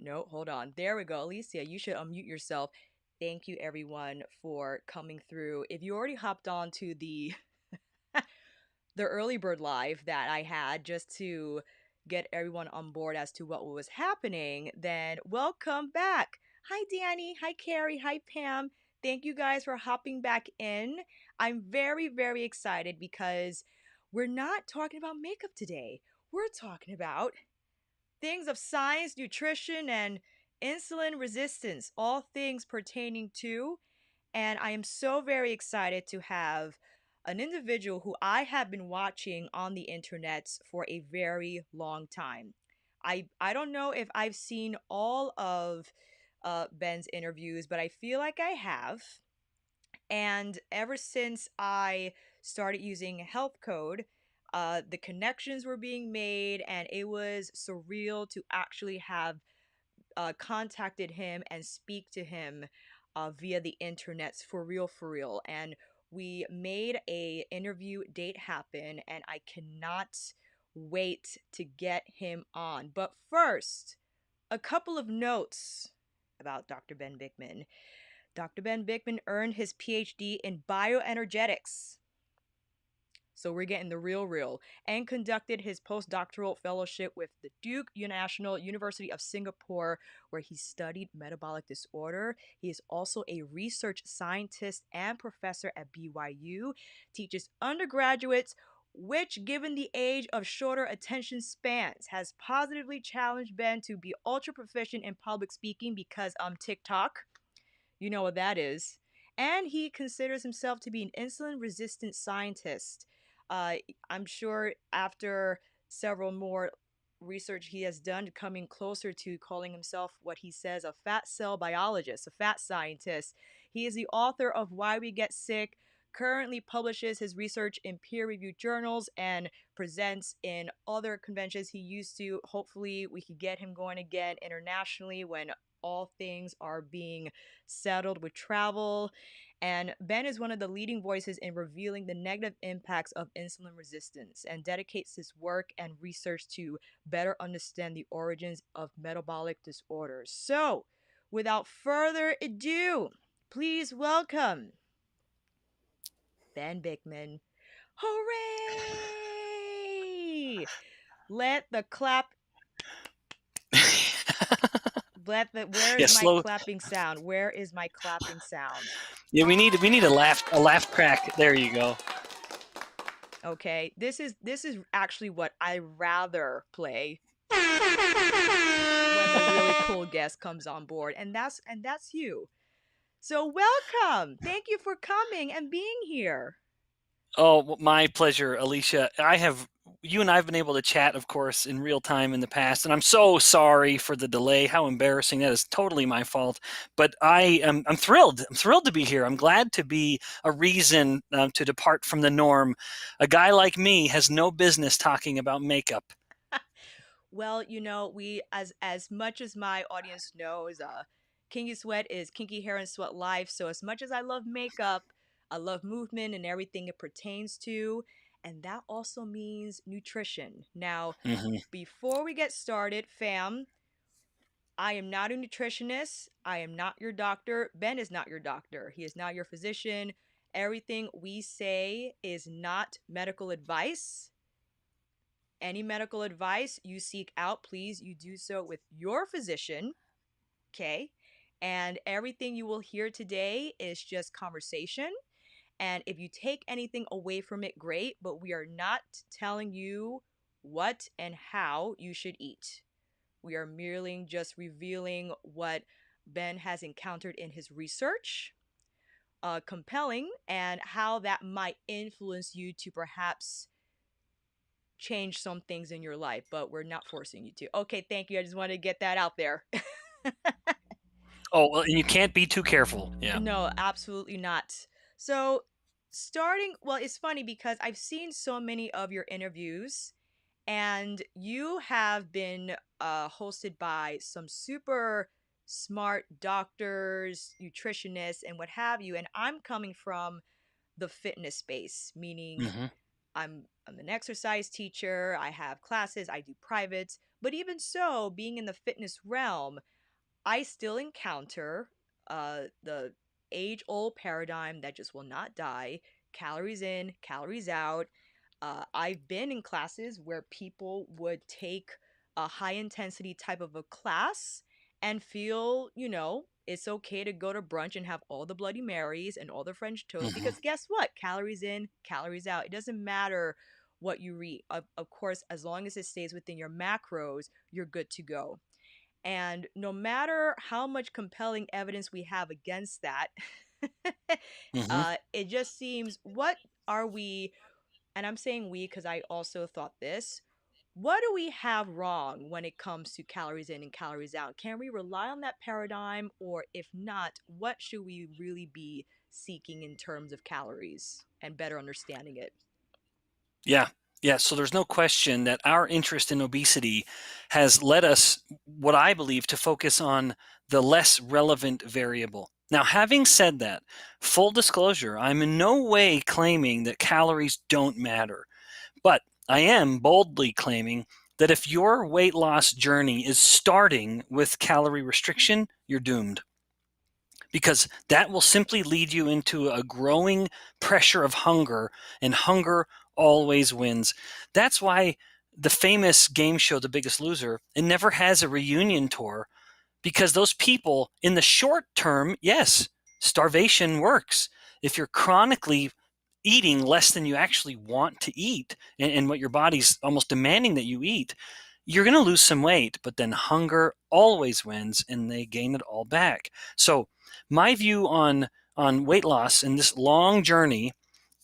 No, hold on. There we go. Alicia, you should unmute yourself. Thank you, everyone, for coming through. If you already hopped on to the the early bird live that I had just to get everyone on board as to what was happening, then welcome back. Hi, Danny. Hi, Carrie. Hi, Pam. Thank you guys for hopping back in. I'm very, very excited because we're not talking about makeup today. We're talking about things of science, nutrition, and insulin resistance, all things pertaining to. And I am so very excited to have an individual who I have been watching on the internet for a very long time. I don't know if I've seen all of Ben's interviews, but I feel like I have. And ever since I started using Health Code, the connections were being made, and it was surreal to actually have contacted him and speak to him via the internet for real, for real. And we made a interview date happen, and I cannot wait to get him on. But first, a couple of notes about Dr. Ben Bikman. Dr. Ben Bikman earned his PhD in bioenergetics. So we're getting the real, and conducted his postdoctoral fellowship with the Duke National University of Singapore, where he studied metabolic disorder. He is also a research scientist and professor at BYU, teaches undergraduates, which, given the age of shorter attention spans, has positively challenged Ben to be ultra proficient in public speaking because TikTok. You know what that is. And he considers himself to be an insulin resistant scientist. Uh, I'm sure after several more research he has done, coming closer to calling himself what he says a fat cell biologist, a fat scientist. He is the author of Why We Get Sick, currently publishes his research in peer-reviewed journals, and presents in other conventions. He used to. Hopefully we could get him going again internationally when all things are being settled with travel. And Ben is one of the leading voices in revealing the negative impacts of insulin resistance, and dedicates his work and research to better understand the origins of metabolic disorders. So, without further ado, please welcome Ben Bikman. Hooray! Let the clap. Where Yeah, is my slow. clapping sound? Where is my clapping sound? Yeah, we need a laugh track. There you go. Okay, this is actually what I rather play when the really cool guest comes on board, and that's you. So welcome. Thank you for coming and being here. Oh, my pleasure, Alicia. You and I have been able to chat, of course, in real time in the past, and I'm so sorry for the delay. How embarrassing. That is totally my fault. But I'm thrilled. I'm thrilled to be here. I'm glad to be a reason to depart from the norm. A guy like me has no business talking about makeup. Well, we as much as my audience knows, Kinky Sweat is Kinky Hair and Sweat Life. So as much as I love makeup, I love movement and everything it pertains to, and that also means nutrition. Now, Hmm. before we get started, fam, I am not a nutritionist. I am not your doctor. Ben is not your doctor. He is not your physician. Everything we say is not medical advice. Any medical advice you seek out, please, you do so with your physician, okay? And everything you will hear today is just conversation. And if you take anything away from it, great, but we are not telling you what and how you should eat. We are merely just revealing what Ben has encountered in his research, compelling, and how that might influence you to perhaps change some things in your life, but we're not forcing you to. Okay, thank you. I just wanted to get that out there. Oh, well, and you can't be too careful. Yeah. No, absolutely not. So, well, it's funny because I've seen so many of your interviews, and you have been hosted by some super smart doctors, nutritionists, and what have you. And I'm coming from the fitness space, meaning Hmm. I'm an exercise teacher, I have classes, I do privates, But even so, being in the fitness realm, I still encounter the age old paradigm that just will not die: calories in, calories out. I've been in classes where people would take a high intensity type of a class and feel, it's okay to go to brunch and have all the Bloody Marys and all the French toast Hmm. because guess what? Calories in, calories out. It doesn't matter what you eat. Of course, as long as it stays within your macros, you're good to go. And no matter how much compelling evidence we have against that, Hmm. it just seems, what are we, and I'm saying we because I also thought this, what do we have wrong when it comes to calories in and calories out? Can we rely on that paradigm? Or if not, what should we really be seeking in terms of calories and better understanding it? Yeah. Yeah. So there's no question that our interest in obesity has led us, what I believe, to focus on the less relevant variable. Now, having said that, full disclosure, I'm in no way claiming that calories don't matter, but I am boldly claiming that if your weight loss journey is starting with calorie restriction, you're doomed, because that will simply lead you into a growing pressure of hunger, and hunger always wins. That's why the famous game show The Biggest Loser, it never has a reunion tour, because those people in the short term, yes, starvation works. If you're chronically eating less than you actually want to eat, and what your body's almost demanding that you eat, you're going to lose some weight, but then hunger always wins and they gain it all back. So my view on weight loss in this long journey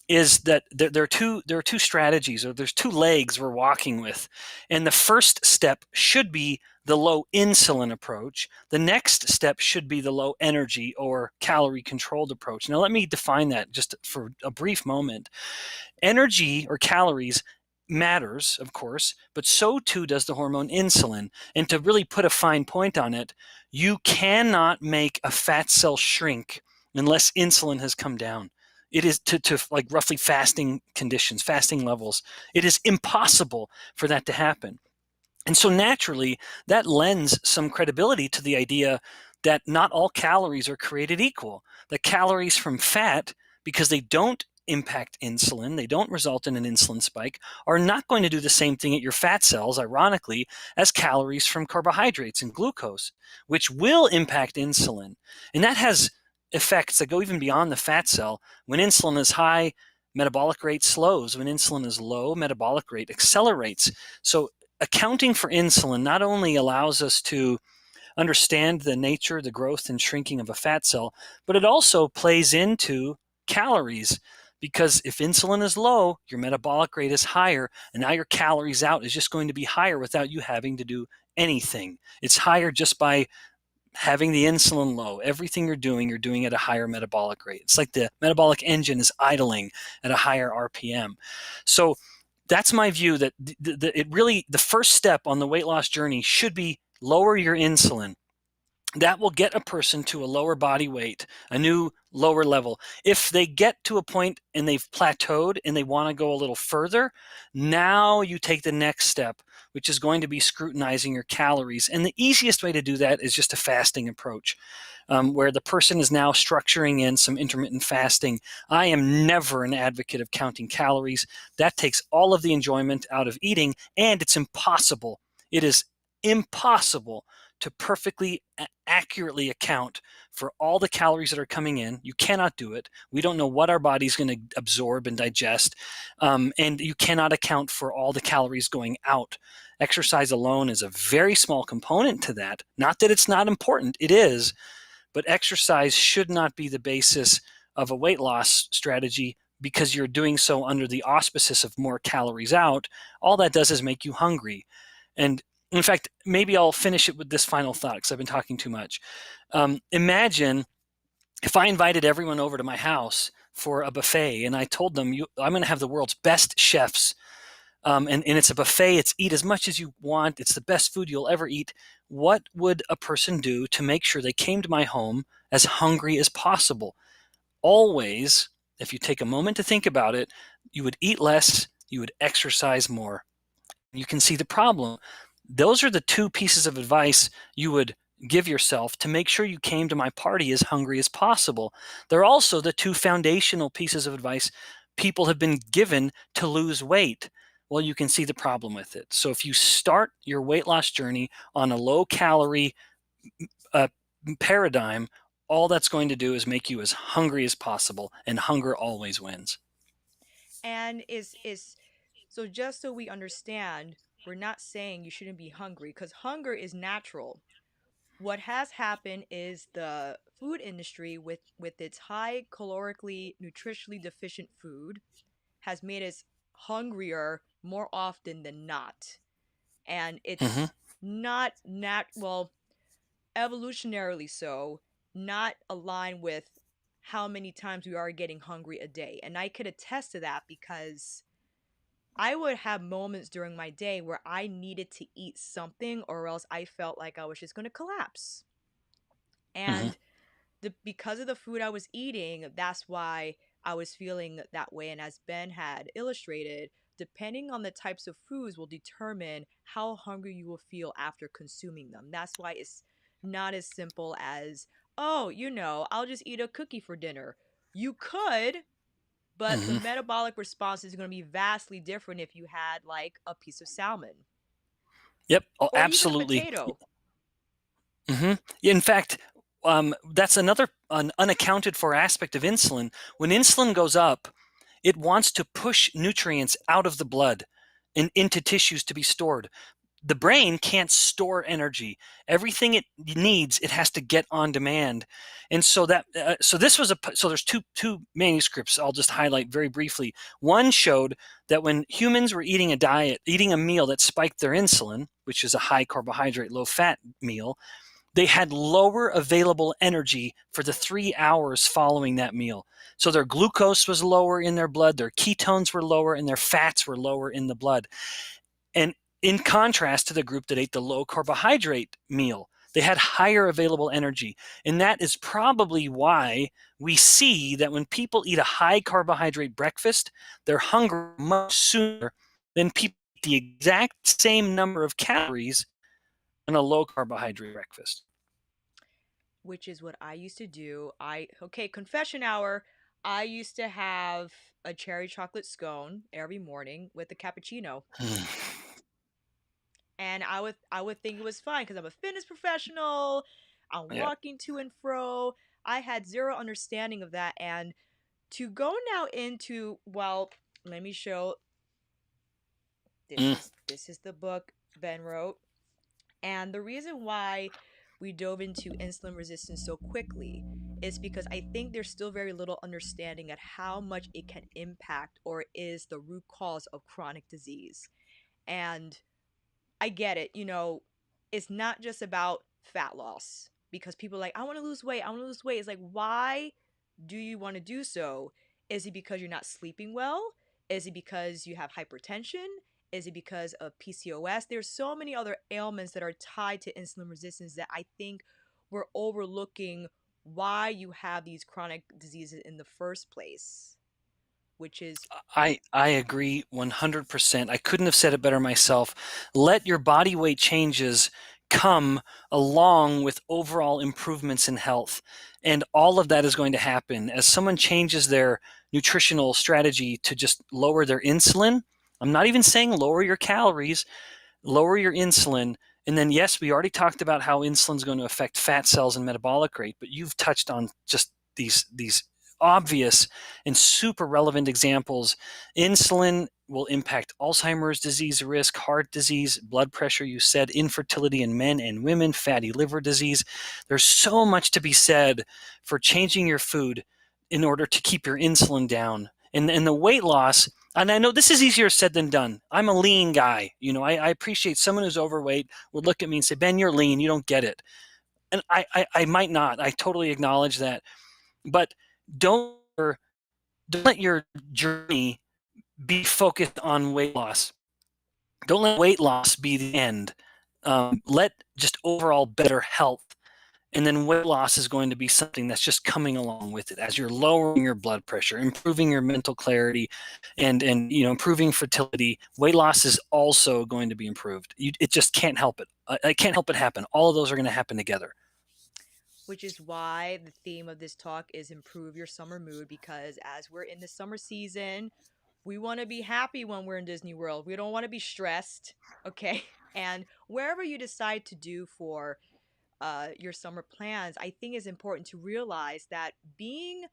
is that there are two strategies, or there's two legs we're walking with. And the first step should be the low insulin approach. The next step should be the low energy or calorie controlled approach. Now let me define that just for a brief moment. Energy or calories matters, of course, but so too does the hormone insulin. And to really put a fine point on it, you cannot make a fat cell shrink unless insulin has come down. It is to like roughly fasting conditions, fasting levels. It is impossible for that to happen. And so naturally, that lends some credibility to the idea that not all calories are created equal. The calories from fat, because they don't impact insulin, they don't result in an insulin spike, are not going to do the same thing at your fat cells, ironically, as calories from carbohydrates and glucose, which will impact insulin. And that has effects that go even beyond the fat cell. When insulin is high, metabolic rate slows. When insulin is low, metabolic rate accelerates. So accounting for insulin not only allows us to understand the nature, the growth, and shrinking of a fat cell, but it also plays into calories. Because if insulin is low, your metabolic rate is higher, and now your calories out is just going to be higher without you having to do anything. It's higher just by having the insulin low. Everything you're doing at a higher metabolic rate. It's like the metabolic engine is idling at a higher RPM. So that's my view, that the first step on the weight loss journey should be lower your insulin. That will get a person to a lower body weight, a new lower level. If they get to a point and they've plateaued and they want to go a little further, now you take the next step, which is going to be scrutinizing your calories. And the easiest way to do that is just a fasting approach, where the person is now structuring in some intermittent fasting. I am never an advocate of counting calories. That takes all of the enjoyment out of eating, and it's impossible. It is impossible to perfectly accurately account for all the calories that are coming in. You cannot do it. We don't know what our body's going to absorb and digest, and you cannot account for all the calories going out. Exercise alone is a very small component to that. Not that it's not important, it is, but exercise should not be the basis of a weight loss strategy, because you're doing so under the auspices of more calories out. All that does is make you hungry. And in fact, maybe I'll finish it with this final thought, because I've been talking too much. Imagine if I invited everyone over to my house for a buffet and I told them, I'm going to have the world's best chefs. And it's a buffet. It's eat as much as you want. It's the best food you'll ever eat. What would a person do to make sure they came to my home as hungry as possible? Always, if you take a moment to think about it, you would eat less, you would exercise more. You can see the problem. Those are the two pieces of advice you would give yourself to make sure you came to my party as hungry as possible. They're also the two foundational pieces of advice people have been given to lose weight. Well, you can see the problem with it. So if you start your weight loss journey on a low calorie uh, paradigm, all that's going to do is make you as hungry as possible, and hunger always wins. And is so just so we understand, we're not saying you shouldn't be hungry because hunger is natural. What has happened is the food industry with its high calorically nutritionally deficient food has made us hungrier more often than not. And Mm-hmm. it's not well, evolutionarily so, not aligned with how many times we are getting hungry a day. And I could attest to that because I would have moments during my day where I needed to eat something or else I felt like I was just going to collapse. Mm-hmm. And because of the food I was eating, that's why I was feeling that way. And as Ben had illustrated, depending on the types of foods will determine how hungry you will feel after consuming them. That's why it's not as simple as, oh, I'll just eat a cookie for dinner. You could, but the Mm-hmm. metabolic response is going to be vastly different if you had like a piece of salmon Yep. Oh, or even a absolutely. potato. Hmm. In fact, that's another unaccounted for aspect of insulin. When insulin goes up, it wants to push nutrients out of the blood and into tissues to be stored. The brain can't store energy. Everything it needs, it has to get on demand. And so there's two manuscripts I'll just highlight very briefly. One showed that when humans were eating a meal that spiked their insulin, which is a high carbohydrate, low fat meal, they had lower available energy for the 3 hours following that meal. So their glucose was lower in their blood, their ketones were lower, and their fats were lower in the blood. And in contrast to the group that ate the low carbohydrate meal, they had higher available energy. And that is probably why we see that when people eat a high carbohydrate breakfast, they're hungry much sooner than people eat the exact same number of calories on a low carbohydrate breakfast. Which is what I used to do. Okay, confession hour. I used to have a cherry chocolate scone every morning with a cappuccino. And I would think it was fine because I'm a fitness professional. I'm Yeah. walking to and fro. I had zero understanding of that. And to go now into, well, let me show, this Mm. is this is the book Ben wrote. And the reason why we dove into insulin resistance so quickly is because I think there's still very little understanding at how much it can impact or is the root cause of chronic disease. And I get it, it's not just about fat loss because people are like, I want to lose weight, I want to lose weight. It's like, why do you want to do so? Is it because you're not sleeping well? Is it because you have hypertension? Is it because of PCOS? There's so many other ailments that are tied to insulin resistance that I think we're overlooking why you have these chronic diseases in the first place, which is I agree 100%. I couldn't have said it better myself. Let your body weight changes come along with overall improvements in health. And all of that is going to happen as someone changes their nutritional strategy to just lower their insulin. I'm not even saying lower your calories, lower your insulin. And then, yes, we already talked about how insulin is going to affect fat cells and metabolic rate, but you've touched on just these obvious and super relevant examples. Insulin will impact Alzheimer's disease risk, heart disease, blood pressure, you said, infertility in men and women, fatty liver disease. There's so much to be said for changing your food in order to keep your insulin down. And the weight loss, and I know this is easier said than done. I'm a lean guy. I appreciate someone who's overweight would look at me and say, Ben, you're lean. You don't get it. And I might not. I totally acknowledge that. But don't, don't let your journey be focused on weight loss. Don't let weight loss be the end. Let just overall better health And then weight loss is going to be something that's just coming along with it as you're lowering your blood pressure, improving your mental clarity, and improving fertility. Weight loss is also going to be improved. It just can't help it. I can't help it happen. All of those are going to happen together. Which is why the theme of this talk is improve your summer mood, because as we're in the summer season, we want to be happy when we're in Disney World. We don't want to be stressed, okay? And wherever you decide to do for your summer plans, I think it's important to realize that being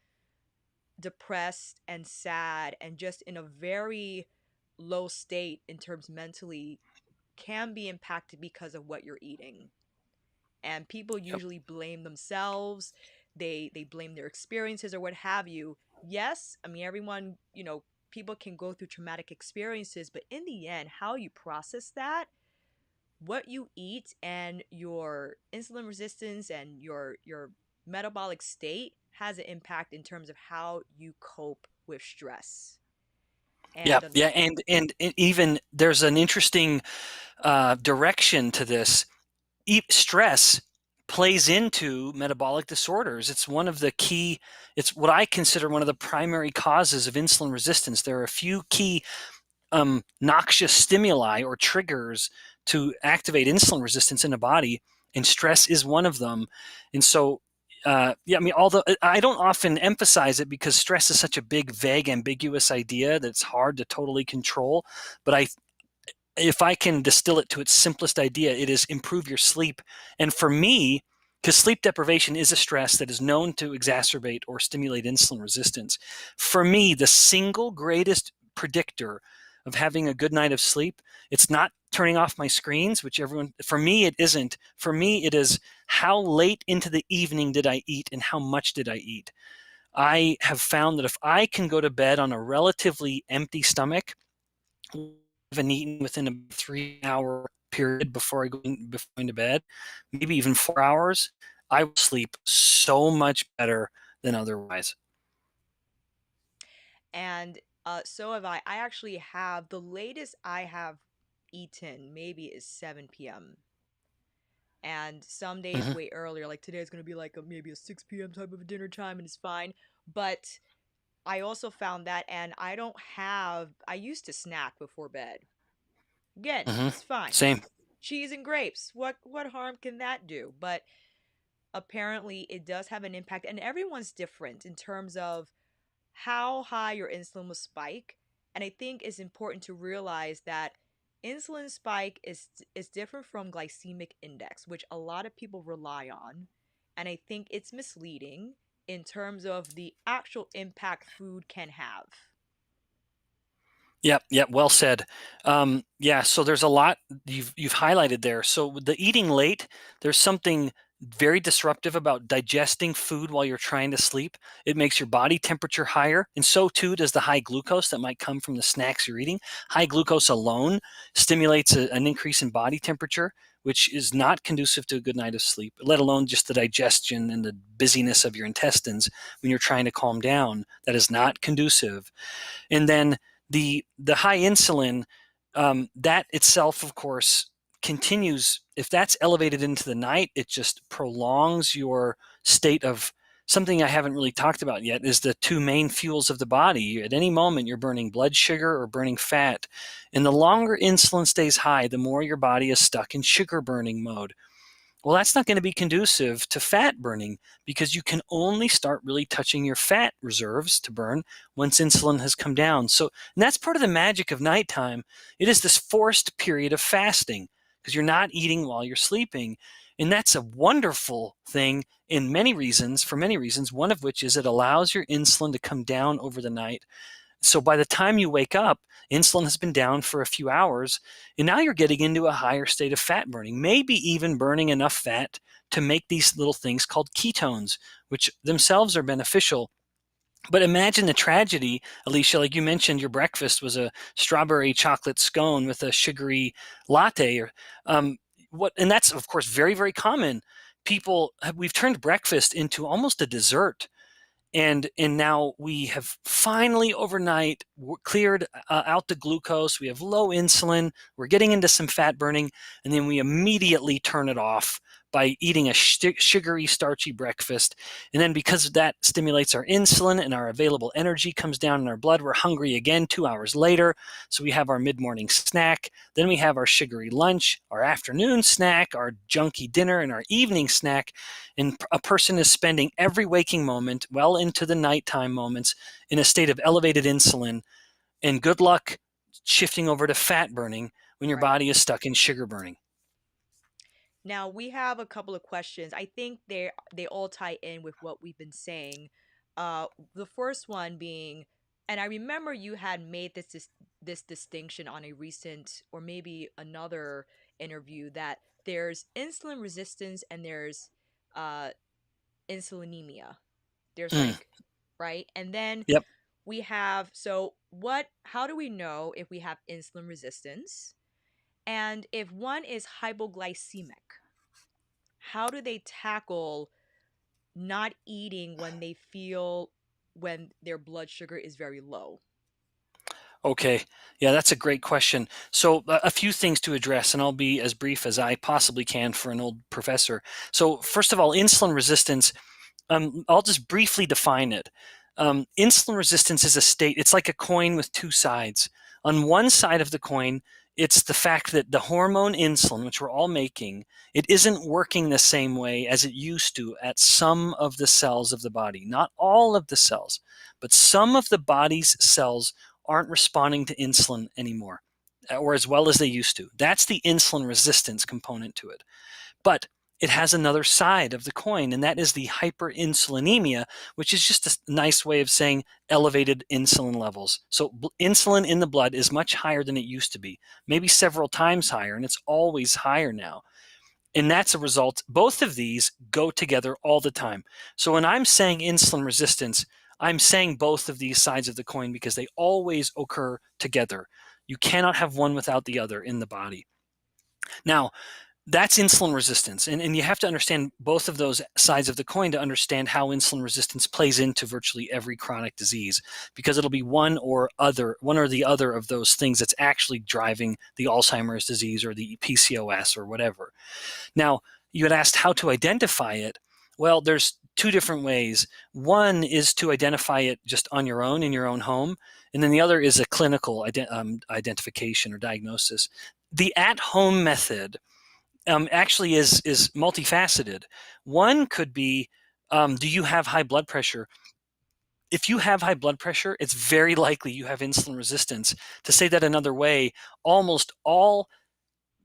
depressed and sad and just in a very low state in terms mentally can be impacted because of what you're eating. And people Yep. usually blame themselves, they blame their experiences or what have you. Yes, I mean everyone, people can go through traumatic experiences, but in the end how you process that, what you eat, and your insulin resistance and your metabolic state has an impact in terms of how you cope with stress. Yeah, And yeah, and even there's an interesting direction to this. Stress plays into metabolic disorders. It's one of the key, it's what I consider one of the primary causes of insulin resistance. There are a few key noxious stimuli or triggers to activate insulin resistance in the body, and stress is one of them. And so, yeah, I mean, although I don't often emphasize it because stress is such a big, vague, ambiguous idea that's hard to totally control. But if I can distill it to its simplest idea, it is improve your sleep. And for me, because sleep deprivation is a stress that is known to exacerbate or stimulate insulin resistance, for me, the single greatest predictor of having a good night of sleep, it's not turning off my screens, which everyone, for me, it isn't. For me, it is how late into the evening did I eat and how much did I eat. I have found that if I can go to bed on a relatively empty stomach, even eaten within a 3 hour period before before going to bed, maybe even 4 hours, I will sleep so much better than otherwise. so have I. I actually have the latest I have eaten maybe is 7 p.m. And some days Mm-hmm. way earlier. Like today is gonna be like maybe a 6 p.m. type of a dinner time, and it's fine. But I also found that, and I don't have. I used to snack before bed. Again, Mm-hmm. it's fine. Same. Cheese and grapes. What harm can that do? But apparently, it does have an impact, and everyone's different in terms of how high your insulin will spike. And I think it's important to realize that insulin spike is different from glycemic index, which a lot of people rely on. And I think it's misleading in terms of the actual impact food can have. Yep, yep, well said. Yeah, so there's a lot you've highlighted there. So with the eating late, there's something very disruptive about digesting food while you're trying to sleep. It makes your body temperature higher, and so too does the high glucose that might come from the snacks you're eating. High glucose alone stimulates an increase in body temperature, which is not conducive to a good night of sleep, let alone just the digestion and the busyness of your intestines when you're trying to calm down. That is not conducive. And then the high insulin, that itself, of course, continues. If that's elevated into the night, it just prolongs your state of something I haven't really talked about yet. Is the two main fuels of the body. At any moment, you're burning blood sugar or burning fat, and the longer insulin stays high, the more your body is stuck in sugar burning mode. Well, that's not going to be conducive to fat burning because you can only start really touching your fat reserves to burn once insulin has come down. So, and that's part of the magic of nighttime. It is this forced period of fasting because you're not eating while you're sleeping. And that's a wonderful thing in many reasons, for many reasons, one of which is it allows your insulin to come down over the night. So by the time you wake up, insulin has been down for a few hours, and now you're getting into a higher state of fat burning, maybe even burning enough fat to make these little things called ketones, which themselves are beneficial. But imagine the tragedy, Alicia, like you mentioned, your breakfast was a strawberry chocolate scone with a sugary latte. And that's, of course, very, very common. We've turned breakfast into almost a dessert, and now we have finally overnight cleared out the glucose. We have low insulin. We're getting into some fat burning, and then we immediately turn it off by eating a sugary, starchy breakfast. And then because that stimulates our insulin and our available energy comes down in our blood, we're hungry again 2 hours later. So we have our mid-morning snack. Then we have our sugary lunch, our afternoon snack, our junky dinner, and our evening snack. And a person is spending every waking moment, well into the nighttime moments, in a state of elevated insulin. And good luck shifting over to fat burning when your Right. body is stuck in sugar burning. Now we have a couple of questions. I think they all tie in with what we've been saying. The first one being, and I remember you had made this distinction on a recent or maybe another interview, that there's insulin resistance and there's uh insulinemia. There's Mm, like, right? And then yep. we have, how do we know if we have insulin resistance? And if one is hypoglycemic, how do they tackle not eating when they feel when their blood sugar is very low? Okay. Yeah, that's a great question. So, a few things to address, and I'll be as brief as I possibly can for an old professor. So, first of all, insulin resistance, I'll just briefly define it. Insulin resistance is a state, it's like a coin with two sides. On one side of the coin, it's the fact that the hormone insulin, which we're all making, it isn't working the same way as it used to at some of the cells of the body. Not all of the cells, but some of the body's cells aren't responding to insulin anymore, or as well as they used to. That's the insulin resistance component to it. But it has another side of the coin, and that is the hyperinsulinemia, which is just a nice way of saying elevated insulin levels. So insulin in the blood is much higher than it used to be, maybe several times higher, and it's always higher now. And that's a result. Both of these go together all the time. So when I'm saying insulin resistance, I'm saying both of these sides of the coin because they always occur together. You cannot have one without the other in the body. Now, that's insulin resistance. And you have to understand both of those sides of the coin to understand how insulin resistance plays into virtually every chronic disease, because it'll be one or the other of those things that's actually driving the Alzheimer's disease or the PCOS or whatever. Now, you had asked how to identify it. Well, there's two different ways. One is to identify it just on your own in your own home, and then the other is a clinical identification or diagnosis. The at-home method actually is multifaceted. One could be, do you have high blood pressure? If you have high blood pressure, it's very likely you have insulin resistance. To say that another way, almost all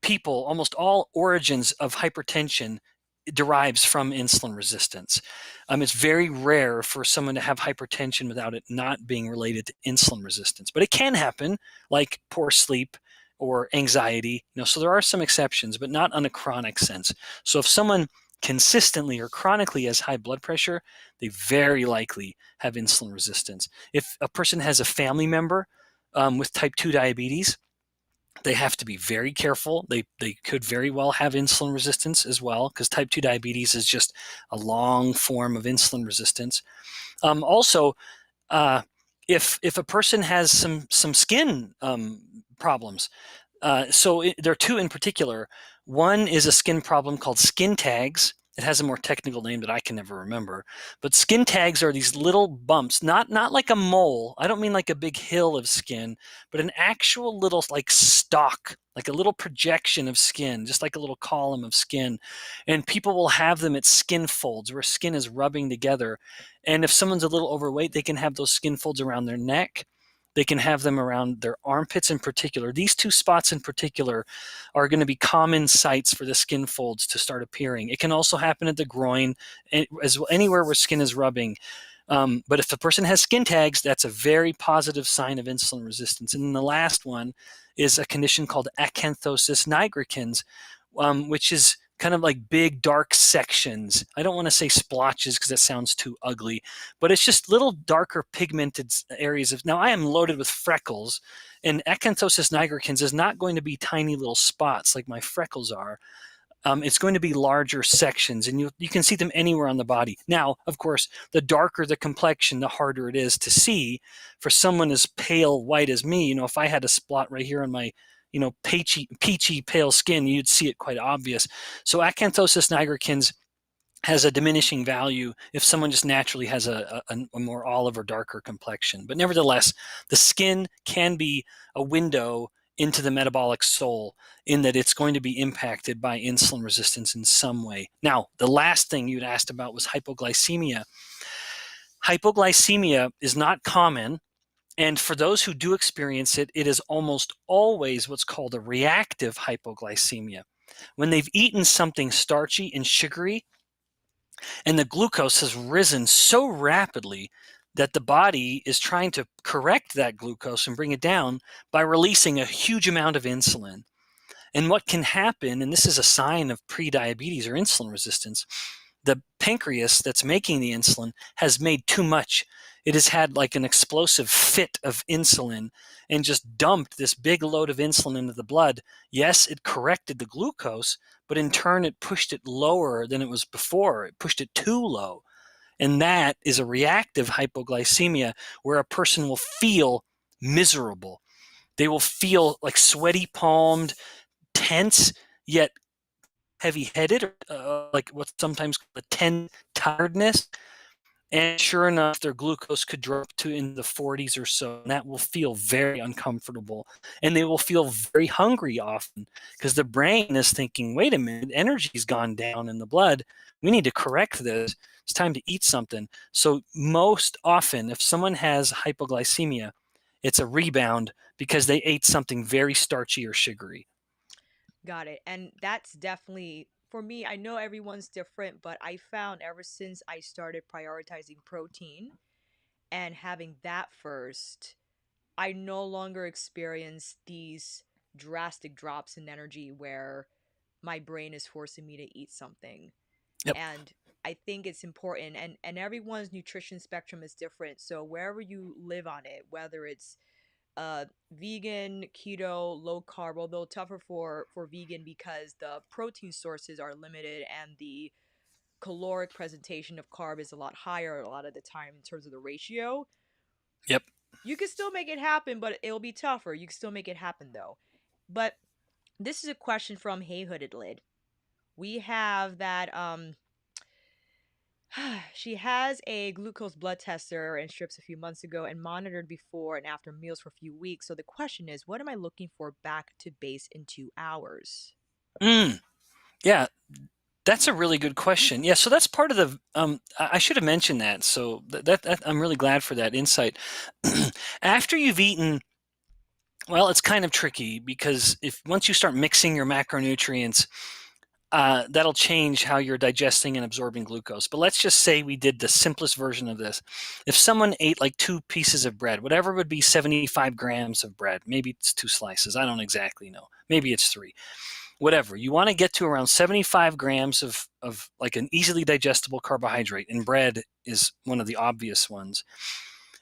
people, almost all origins of hypertension derives from insulin resistance. It's very rare for someone to have hypertension without it not being related to insulin resistance, but it can happen, like poor sleep or anxiety. So there are some exceptions, but not on a chronic sense. So if someone consistently or chronically has high blood pressure, they very likely have insulin resistance. If a person has a family member with type 2 diabetes, they have to be very careful. They could very well have insulin resistance as well, because type 2 diabetes is just a long form of insulin resistance. Also, if a person has some skin problems, there are two in particular. One is a skin problem called skin tags. It has a more technical name that I can never remember. But skin tags are these little bumps, not like a mole. I don't mean like a big hill of skin, but an actual little like stalk, like a little projection of skin, just like a little column of skin. And people will have them at skin folds where skin is rubbing together. And if someone's a little overweight, they can have those skin folds around their neck. They can have them around their armpits in particular. These two spots in particular are going to be common sites for the skin folds to start appearing. It can also happen at the groin, as well, anywhere where skin is rubbing. But if the person has skin tags, that's a very positive sign of insulin resistance. And then the last one is a condition called acanthosis nigricans, which is kind of like big dark sections. I don't want to say splotches because that sounds too ugly, but it's just little darker pigmented areas of. Now I am loaded with freckles, and acanthosis nigricans is not going to be tiny little spots like my freckles are. It's going to be larger sections, and you can see them anywhere on the body. Now, of course, the darker the complexion, the harder it is to see. For someone as pale white as me, if I had a spot right here on my peachy pale skin, you'd see it quite obvious. So acanthosis nigricans has a diminishing value if someone just naturally has a more olive or darker complexion. But nevertheless, the skin can be a window into the metabolic soul in that it's going to be impacted by insulin resistance in some way. Now, the last thing you'd asked about was hypoglycemia. Hypoglycemia is not common, and for those who do experience it, it is almost always what's called a reactive hypoglycemia. When they've eaten something starchy and sugary, and the glucose has risen so rapidly that the body is trying to correct that glucose and bring it down by releasing a huge amount of insulin. And what can happen, and this is a sign of prediabetes or insulin resistance, the pancreas that's making the insulin has made too much. It has had like an explosive fit of insulin and just dumped this big load of insulin into the blood. Yes, it corrected the glucose, but in turn it pushed it lower than it was before. It pushed it too low. And that is a reactive hypoglycemia where a person will feel miserable. They will feel like sweaty palmed, tense, yet heavy-headed, like what's sometimes called a tense tiredness. And sure enough, their glucose could drop to in the 40s or so, and that will feel very uncomfortable. And they will feel very hungry often because the brain is thinking, wait a minute, energy's gone down in the blood. We need to correct this. It's time to eat something. So most often, if someone has hypoglycemia, it's a rebound because they ate something very starchy or sugary. Got it. And that's definitely, for me, I know everyone's different, but I found ever since I started prioritizing protein and having that first, I no longer experience these drastic drops in energy where my brain is forcing me to eat something. Yep. And I think it's important, and everyone's nutrition spectrum is different. So wherever you live on it, whether it's vegan, keto, low carb, although tougher for vegan because the protein sources are limited and the caloric presentation of carb is a lot higher a lot of the time in terms of the ratio. Yep. You can still make it happen, but it'll be tougher. You can still make it happen though. But this is a question from Hey Hooded Lid. We have that she has a glucose blood tester and strips a few months ago and monitored before and after meals for a few weeks. So the question is, what am I looking for back to base in 2 hours? Yeah, that's a really good question. Yeah, so that's part of the. I should have mentioned that. So that I'm really glad for that insight. After you've eaten, well, it's kind of tricky because if once you start mixing your macronutrients, that'll change how you're digesting and absorbing glucose. But let's just say we did the simplest version of this. If someone ate like 2 pieces of bread, whatever would be 75 grams of bread, maybe it's 2 slices. I don't exactly know. Maybe it's 3. Whatever. You want to get to around 75 grams of like an easily digestible carbohydrate, and bread is one of the obvious ones.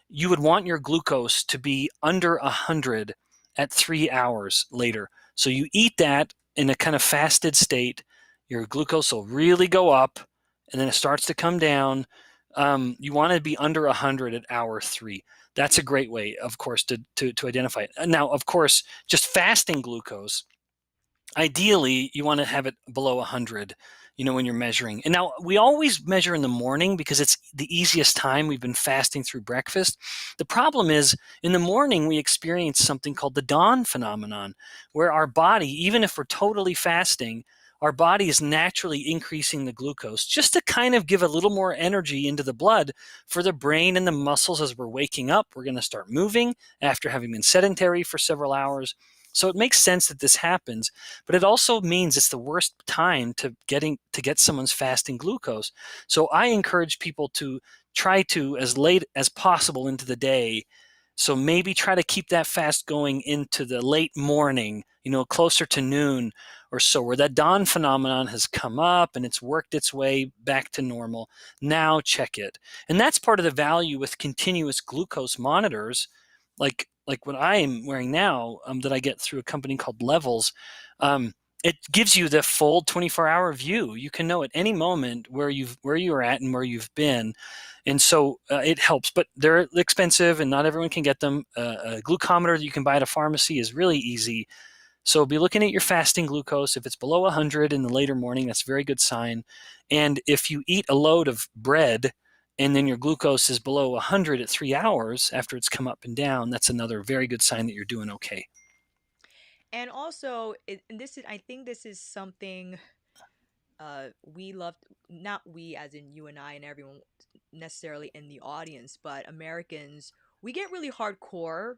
You would want your glucose to be under 100 at 3 hours later. So you eat that in a kind of fasted state, your glucose will really go up, and then it starts to come down. You want to be under 100 at hour 3. That's a great way, of course, to identify it. Now, of course, just fasting glucose, ideally, you want to have it below 100, when you're measuring. And now we always measure in the morning because it's the easiest time. We've been fasting through breakfast. The problem is in the morning, we experience something called the dawn phenomenon, where our body, even if we're totally fasting, our body is naturally increasing the glucose just to kind of give a little more energy into the blood for the brain and the muscles as we're waking up. We're going to start moving after having been sedentary for several hours. So it makes sense that this happens, but it also means it's the worst time to get someone's fasting glucose. So I encourage people to try to, as late as possible into the day, so maybe try to keep that fast going into the late morning, closer to noon or so, where that dawn phenomenon has come up and it's worked its way back to normal. Now check it. And that's part of the value with continuous glucose monitors, like what I am wearing now, that I get through a company called Levels. It gives you the full 24-hour view. You can know at any moment where you are at and where you've been, and so it helps. But they're expensive, and not everyone can get them. A glucometer that you can buy at a pharmacy is really easy. So be looking at your fasting glucose. If it's below 100 in the later morning, that's a very good sign. And if you eat a load of bread and then your glucose is below 100 at 3 hours after it's come up and down, that's another very good sign that you're doing okay. And also, and this is, I think this is something we love, not we as in you and I and everyone necessarily in the audience, but Americans, we get really hardcore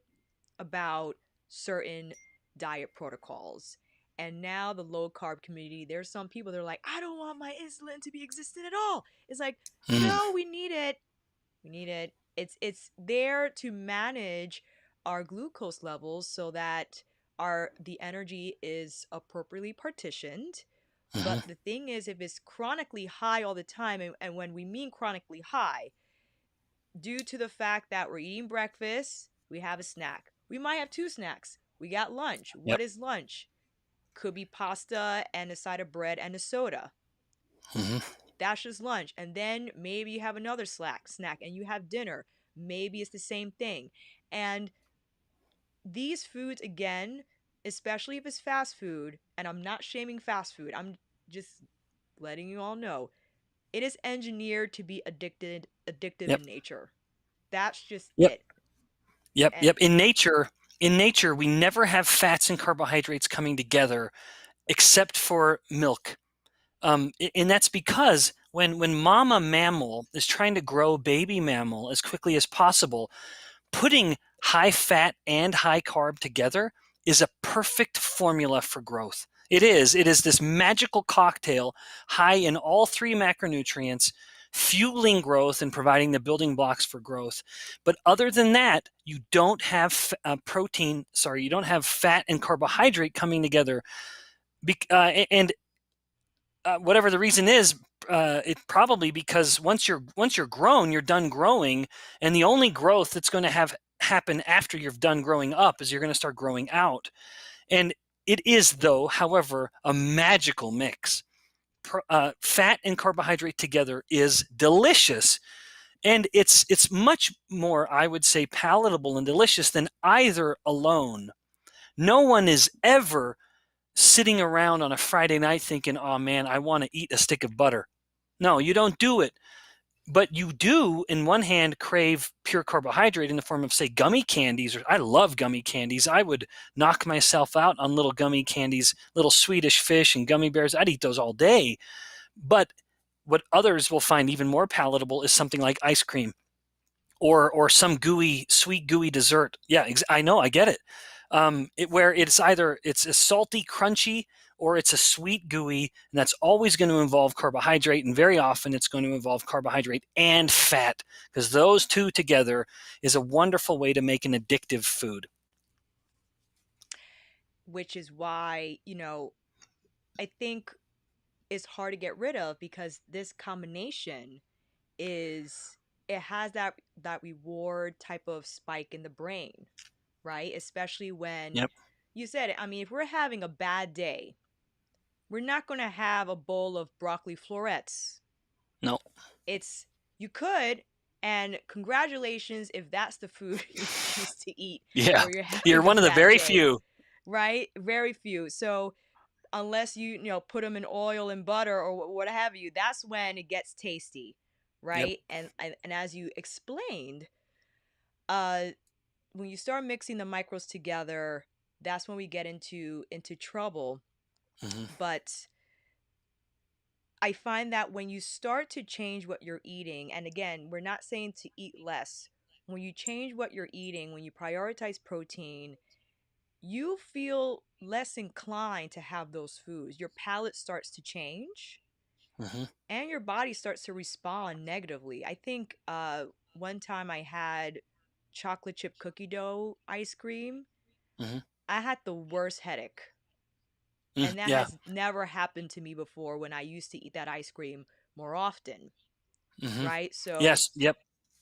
about certain diet protocols. And now the low carb community, there's some people that are like, I don't want my insulin to be existent at all. It's like, Mm, no, we need it. We need it. It's there to manage our glucose levels so that our the energy is appropriately partitioned. mhm. But the thing is, if it's chronically high all the time, and when we mean chronically high, due to the fact that we're eating breakfast, we have a snack. We might have two snacks. We got lunch. What Yep. is lunch? Could be pasta and a side of bread and a soda. Mhm. That's just lunch. And then maybe you have another snack and you have dinner. Maybe it's the same thing. And these foods, again, especially if it's fast food, and I'm not shaming fast food, I'm just letting you all know it is engineered to be addictive Yep. in nature. That's just Yep. it. Yep. And Yep. In nature, we never have fats and carbohydrates coming together except for milk. And that's because when mama mammal is trying to grow baby mammal as quickly as possible, putting high fat and high carb together is a perfect formula for growth. It is. It is this magical cocktail, high in all three macronutrients, fueling growth and providing the building blocks for growth. But other than that, you don't have you don't have fat and carbohydrate coming together. And whatever the reason is, it's probably because once you're grown, you're done growing, and the only growth that's going to have happen after you're done growing up is you're going to start growing out. And it is, though, however, a magical mix. Fat and carbohydrate together is delicious, and it's much more, I would say, palatable and delicious than either alone. No one is ever sitting around on a Friday night thinking, oh man, I want to eat a stick of butter. No, you don't do it. But you do, in one hand, crave pure carbohydrate in the form of, say, gummy candies. I love gummy candies. I would knock myself out on little gummy candies, little Swedish fish and gummy bears. I'd eat those all day. But what others will find even more palatable is something like ice cream or some gooey, sweet, gooey dessert. Yeah, I know, I get it. Where it's either it's a salty, crunchy, or it's a sweet, gooey, and that's always going to involve carbohydrate, and very often it's going to involve carbohydrate and fat, because those two together is a wonderful way to make an addictive food. which is why, I think it's hard to get rid of because this combination is it has that reward type of spike in the brain, right? Especially when Yep. you said it. I mean, if we're having a bad day, we're not going to have a bowl of broccoli florets. No. It's you could, and congratulations if that's the food you choose to eat Yeah. or you're You're having a one of the bad very day, few. right? Very few. So unless you put them in oil and butter or what have you, that's when it gets tasty, Yep. right? And as you explained, uh when you start mixing the micros together, that's when we get into trouble. Hmm. But I find that when you start to change what you're eating, and again, we're not saying to eat less, when you change what you're eating, when you prioritize protein, you feel less inclined to have those foods. Your palate starts to change Hmm. and your body starts to respond negatively. I think one time I had chocolate chip cookie dough ice cream. Hmm. I had the worst headache. And that Yeah. has never happened to me before when I used to eat that ice cream more often, Hmm. right? So, Yes. Yep.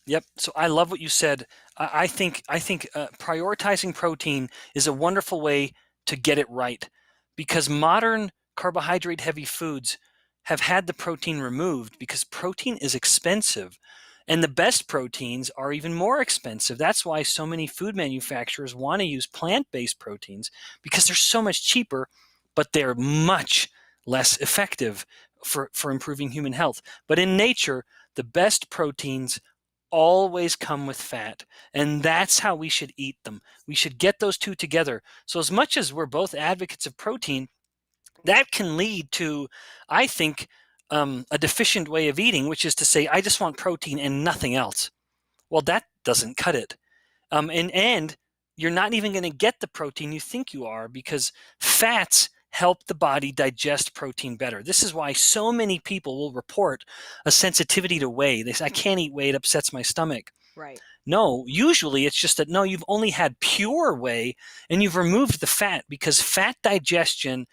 Yep. So I love what you said. I think prioritizing protein is a wonderful way to get it right, because modern carbohydrate heavy foods have had the protein removed because protein is expensive. And the best proteins are even more expensive. That's why so many food manufacturers want to use plant-based proteins, because they're so much cheaper, but they're much less effective for improving human health. But in nature, the best proteins always come with fat, and that's how we should eat them. We should get those two together. So as much as we're both advocates of protein, that can lead to, I think, a deficient way of eating, which is to say, I just want protein and nothing else. Well, that doesn't cut it. And you're not even going to get the protein you think you are, because fats help the body digest protein better. This is why so many people will report a sensitivity to whey. They say, I can't eat whey, it upsets my stomach. Right. No, usually it's just that, no, you've only had pure whey and you've removed the fat, because fat digestion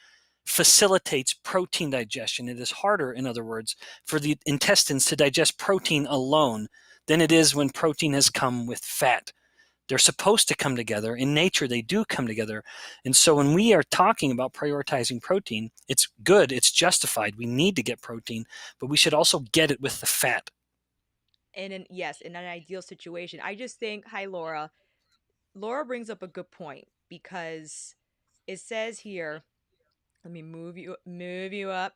facilitates protein digestion. It is harder, in other words, for the intestines to digest protein alone than it is when protein has come with fat. They're supposed to come together. In nature, they do come together. And so when we are talking about prioritizing protein, it's good, it's justified. We need to get protein, but we should also get it with the fat. And yes, in an ideal situation, I just think, hi Laura. Laura brings up a good point, because it says here, let me move you up.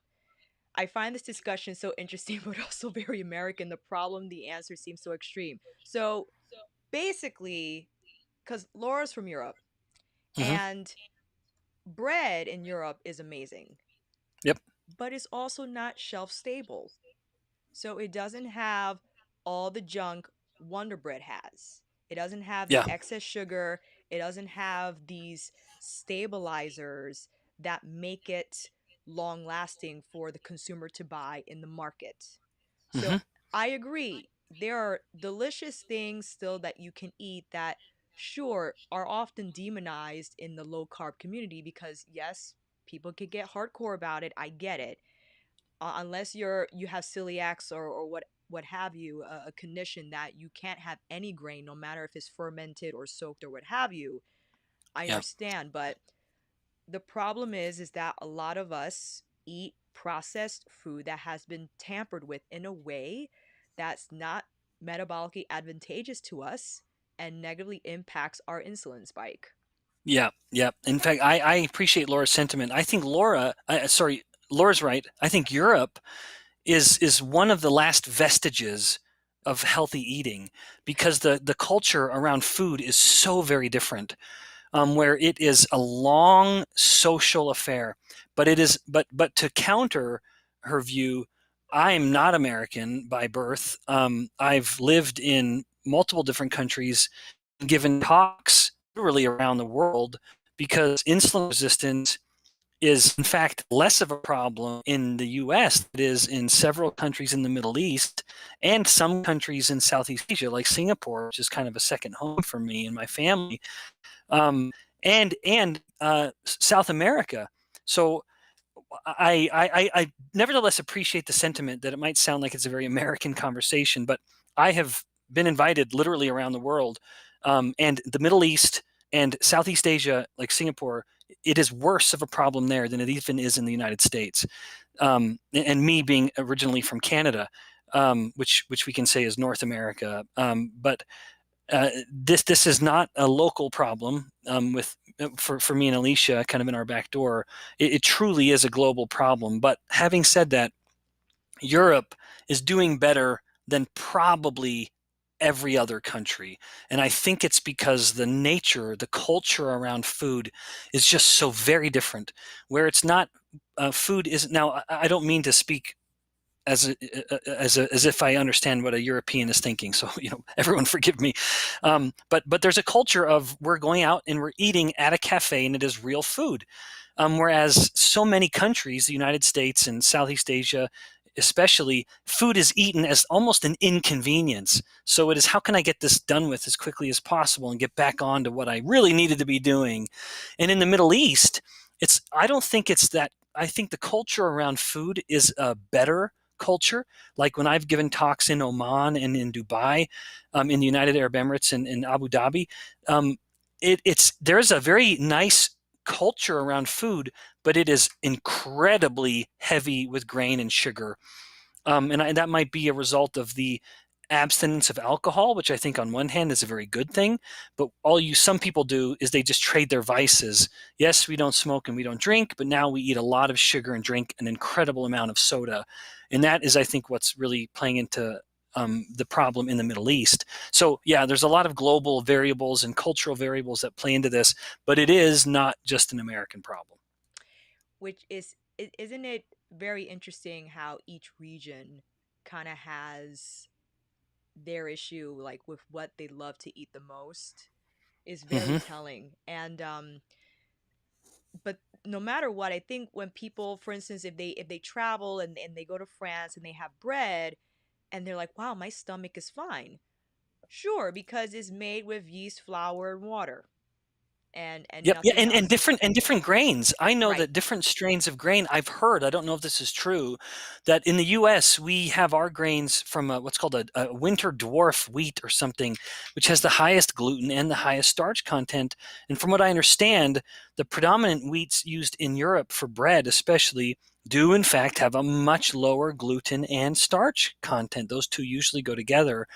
I find this discussion so interesting, but also very American. The problem, the answer seems so extreme. So basically, because Laura's from Europe, Mm-hmm. and bread in Europe is amazing, Yep. but it's also not shelf stable. So it doesn't have all the junk Wonder Bread has. It doesn't have the Yeah. excess sugar. It doesn't have these stabilizers that make it long lasting for the consumer to buy in the market. So Mm-hmm. I agree. There are delicious things still that you can eat that, sure, are often demonized in the low carb community, because yes, people could get hardcore about it. I get it. Unless you have celiacs, or what have you, a condition that you can't have any grain, no matter if it's fermented or soaked or what have you. I Yeah. understand, but the problem is that a lot of us eat processed food that has been tampered with in a way that's not metabolically advantageous to us, and negatively impacts our insulin spike. Yeah. Yeah. In fact, I appreciate Laura's sentiment. I think sorry, Laura's right. I think Europe is one of the last vestiges of healthy eating, because the culture around food is so very different, where it is a long social affair. But it is, but to counter her view, I'm not American by birth. I've lived in multiple different countries, given talks literally around the world, because insulin resistance is in fact less of a problem in the US than it is in several countries in the Middle East and some countries in Southeast Asia, like Singapore, which is kind of a second home for me and my family, um, and South America. So I nevertheless appreciate the sentiment that it might sound like it's a very American conversation, but I have been invited literally around the world, and the Middle East and Southeast Asia, like Singapore, it is worse of a problem there than it even is in the United States. And me being originally from Canada, which we can say is North America, but this is not a local problem, with for me and Alicia kind of in our back door. It truly is a global problem. But having said that, Europe is doing better than probably every other country. And I think it's because the nature, the culture around food is just so very different, where it's not, food isn't, now I don't mean to speak as if I understand what a European is thinking. So everyone forgive me. But there's a culture of, we're going out and we're eating at a cafe and it is real food. Whereas so many countries, the United States and Southeast Asia especially, food is eaten as almost an inconvenience. So it is, how can I get this done with as quickly as possible and get back on to what I really needed to be doing? And in the Middle East, I don't think it's that. I think the culture around food is a better culture. Like when I've given talks in Oman and in Dubai, in the United Arab Emirates and in Abu Dhabi, there's a very nice culture around food, but it is incredibly heavy with grain and sugar. And that might be a result of the abstinence of alcohol, which I think on one hand is a very good thing, but some people do is they just trade their vices. Yes, we don't smoke and we don't drink, but now we eat a lot of sugar and drink an incredible amount of soda. And that is, I think, what's really playing into the problem in the Middle East. So yeah, there's a lot of global variables and cultural variables that play into this, but it is not just an American problem. Which is, isn't it very interesting how each region kind of has their issue, like with what they love to eat the most, is very Hmm. telling. And but no matter what, I think when people, for instance, if they travel and they go to France and they have bread and they're like, wow, my stomach is fine. Sure, because it's made with yeast, flour, and water, and Yep, yeah, nothing and else. different grains. I know Right. that different strains of grain. I've heard. I don't know if this is true. That in the U.S. we have our grains from what's called a winter dwarf wheat or something, which has the highest gluten and the highest starch content. And from what I understand, the predominant wheats used in Europe for bread, especially, do in fact have a much lower gluten and starch content. Those two usually go together.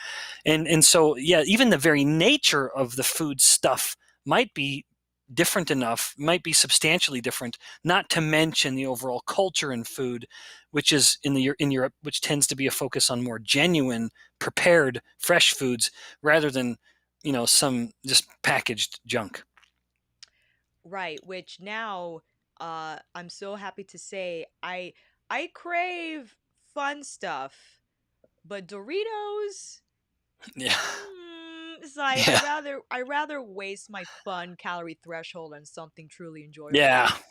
And so yeah, even the very nature of the food stuff might be different enough, might be substantially different, not to mention the overall culture in food, which is in Europe, which tends to be a focus on more genuine, prepared, fresh foods rather than, some just packaged junk. Right, which now I'm so happy to say I crave fun stuff, but Doritos, Yeah. it's like Yeah. I rather waste my fun calorie threshold on something truly Yeah. enjoyable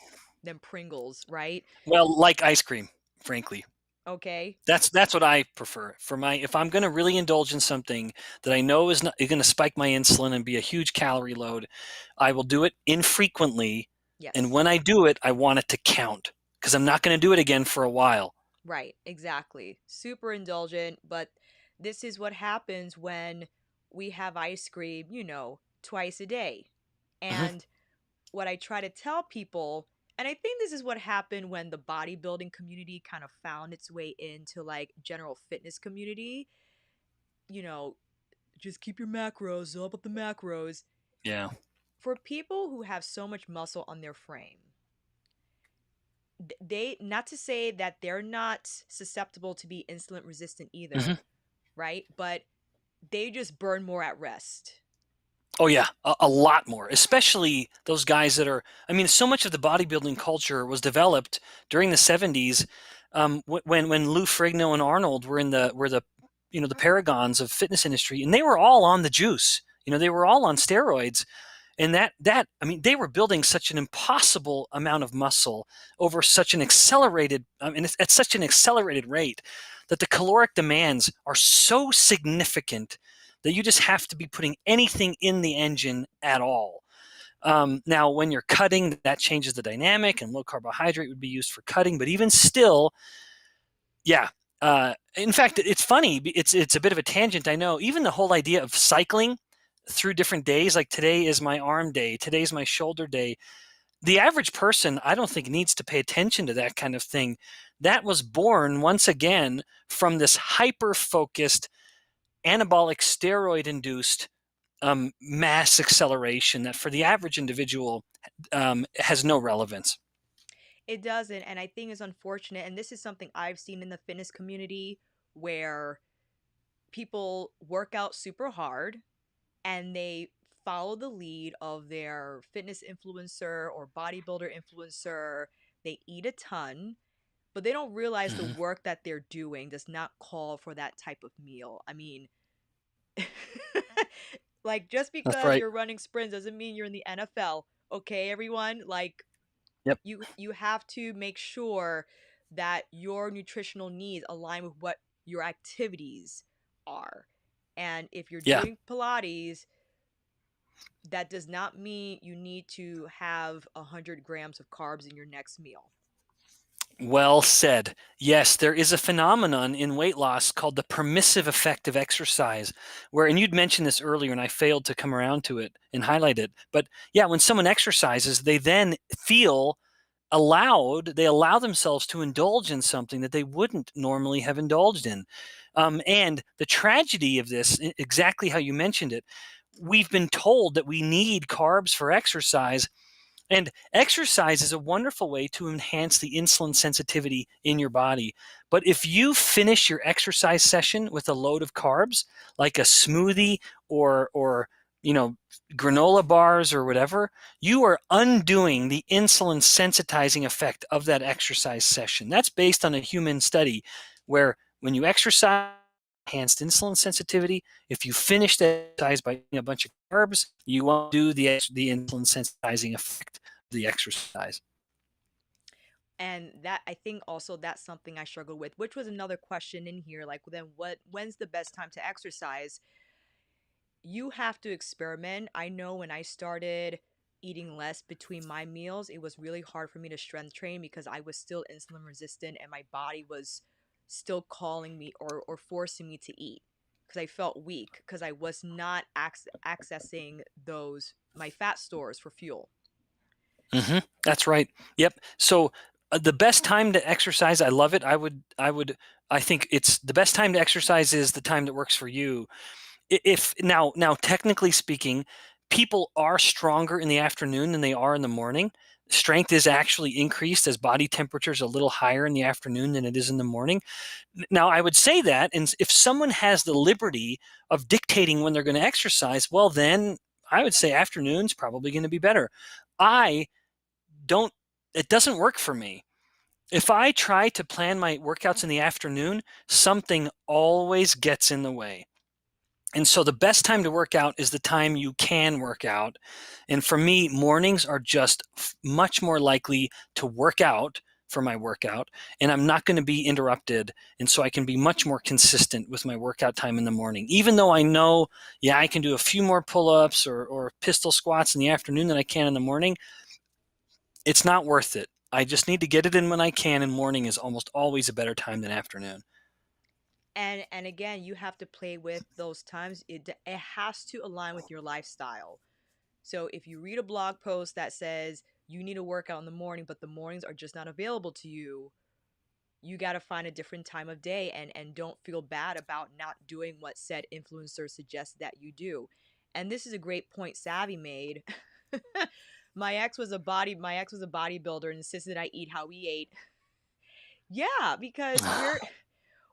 than Pringles, right? Well, like ice cream, frankly. Okay. That's what I prefer. If I'm going to really indulge in something that I know is not going to spike my insulin and be a huge calorie load, I will do it infrequently, and Yes. when I do it, I want it to count because I'm not going to do it again for a while. Right, exactly. Super indulgent, but this is what happens when we have ice cream, twice a day. Mhm. And what I try to tell people, and I think this is what happened when the bodybuilding community kind of found its way into like general fitness community, you know, just keep your macros, all about the macros. Yeah. For people who have so much muscle on their frame, they, not to say that they're not susceptible to be insulin resistant either, Hmm. right? But they just burn more at rest. Oh yeah, a lot more. Especially those guys that are. I mean, so much of the bodybuilding culture was developed during the '70s, when Lou Ferrigno and Arnold were the the paragons of fitness industry, and they were all on the juice. They were all on steroids, and that I mean, they were building such an impossible amount of muscle over such an accelerated, and at such an accelerated rate that the caloric demands are so significant that you just have to be putting anything in the engine at all. Now, when you're cutting, that changes the dynamic, and low carbohydrate would be used for cutting. But even still, yeah. In fact, it's funny. It's a bit of a tangent, I know. Even the whole idea of cycling through different days, like today is my arm day, today's my shoulder day. The average person, I don't think, needs to pay attention to that kind of thing. That was born once again from this hyper focused anabolic steroid induced mass acceleration that for the average individual has no relevance. It doesn't, and I think it's unfortunate. And this is something I've seen in the fitness community where people work out super hard and they follow the lead of their fitness influencer or bodybuilder influencer. They eat a ton, but they don't realize the Mhm. work that they're doing does not call for that type of meal. I mean, like just That's because right. you're running sprints doesn't mean you're in the NFL. Okay, everyone? Like Yep. you have to make sure that your nutritional needs align with what your activities are. And if you're Yeah. doing Pilates, that does not mean you need to have 100 grams of carbs in your next meal. Well said. Yes, there is a phenomenon in weight loss called the permissive effect of exercise, where, and you'd mentioned this earlier, and I failed to come around to it and highlight it. But yeah, when someone exercises, they then feel they allow themselves to indulge in something that they wouldn't normally have indulged in. And the tragedy of this, exactly how you mentioned it, we've been told that we need carbs for exercise. And exercise is a wonderful way to enhance the insulin sensitivity in your body. But if you finish your exercise session with a load of carbs, like a smoothie or granola bars or whatever, you are undoing the insulin sensitizing effect of that exercise session. That's based on a human study where when you exercise, enhanced insulin sensitivity. If you finish the exercise by eating a bunch of carbs, you won't do the insulin sensitizing effect of the exercise. And that, I think also that's something I struggle with, which was another question in here. Like, then when's the best time to exercise? You have to experiment. I know when I started eating less between my meals, it was really hard for me to strength train because I was still insulin resistant and my body was still calling me or forcing me to eat because I felt weak because I was not accessing those my fat stores for fuel. That's right. Yep. So the best time to exercise, I love it. I think it's the best time to exercise is the time that works for you. If now technically speaking, people are stronger in the afternoon than they are in the morning. Strength is actually increased as body temperature is a little higher in the afternoon than it is in the morning. Now, I would say that, and if someone has the liberty of dictating when they're going to exercise, well, then I would say afternoon's probably going to be better. I don't, it doesn't work for me. If I try to plan my workouts in the afternoon, something always gets in the way. And so the best time to work out is the time you can work out. And for me, mornings are just much more likely to work out for my workout, and I'm not going to be interrupted. And so I can be much more consistent with my workout time in the morning. Even though I know, yeah, I can do a few more pull-ups or pistol squats in the afternoon than I can in the morning, it's not worth it. I just need to get it in when I can, and morning is almost always a better time than afternoon. And again, you have to play with those times. It has to align with your lifestyle. So if you read a blog post that says you need to work out in the morning, but the mornings are just not available to you, you got to find a different time of day, and don't feel bad about not doing what said influencer suggests that you do. And this is a great point Savvy made. My ex was a bodybuilder and insisted I eat how he ate. Yeah, because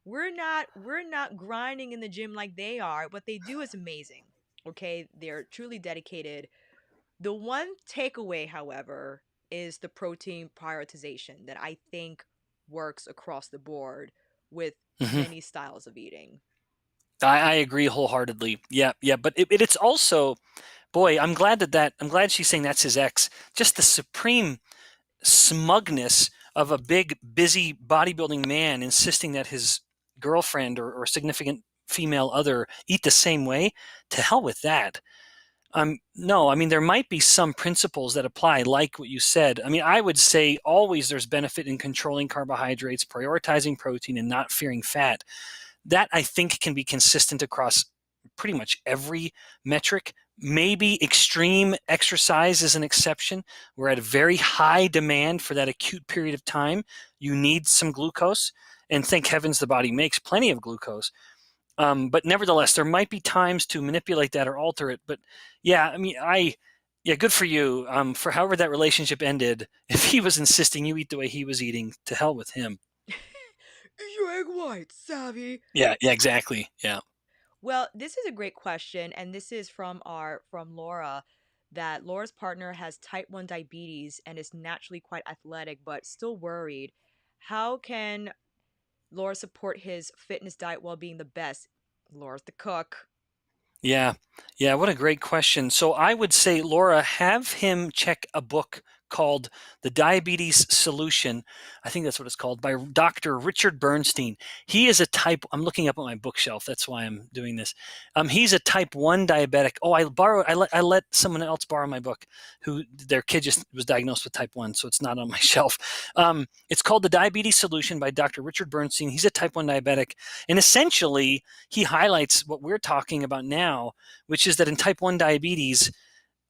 we're not grinding in the gym like they are. What they do is amazing. Okay, they're truly dedicated. The one takeaway, however, is the protein prioritization that I think works across the board with Mm-hmm. many styles of eating. I agree wholeheartedly. Yeah, yeah. But it's also, boy, I'm glad she's saying that's his ex. Just the supreme smugness of a big, busy bodybuilding man insisting that his girlfriend or significant female other eat the same way. To hell with that. No, I mean, there might be some principles that apply, like what you said. I mean, I would say always there's benefit in controlling carbohydrates, prioritizing protein, and not fearing fat. That I think can be consistent across pretty much every metric. Maybe extreme exercise is an exception. We're at a very high demand for that acute period of time. You need some glucose, and thank heavens the body makes plenty of glucose. But nevertheless, there might be times to manipulate that or alter it. But yeah, I mean, yeah, good for you. For however that relationship ended, if he was insisting you eat the way he was eating, to hell with him. Is your egg white, Savvy? Yeah, yeah, exactly. Yeah. Well, this is a great question, and this is from Laura. That Laura's partner has type 1 diabetes and is naturally quite athletic, but still worried. How can Laura support his fitness diet while being the best? Laura's the cook. Yeah. Yeah. What a great question. So I would say, Laura, have him check a book called The Diabetes Solution. I think that's what it's called, by Dr. Richard Bernstein. He is a I'm looking up at my bookshelf. That's why I'm doing this. He's a type 1 diabetic. Oh, I let someone else borrow my book who their kid just was diagnosed with type 1, so it's not on my shelf. It's called The Diabetes Solution by Dr. Richard Bernstein. He's a type 1 diabetic. And essentially, he highlights what we're talking about now, which is that in type 1 diabetes,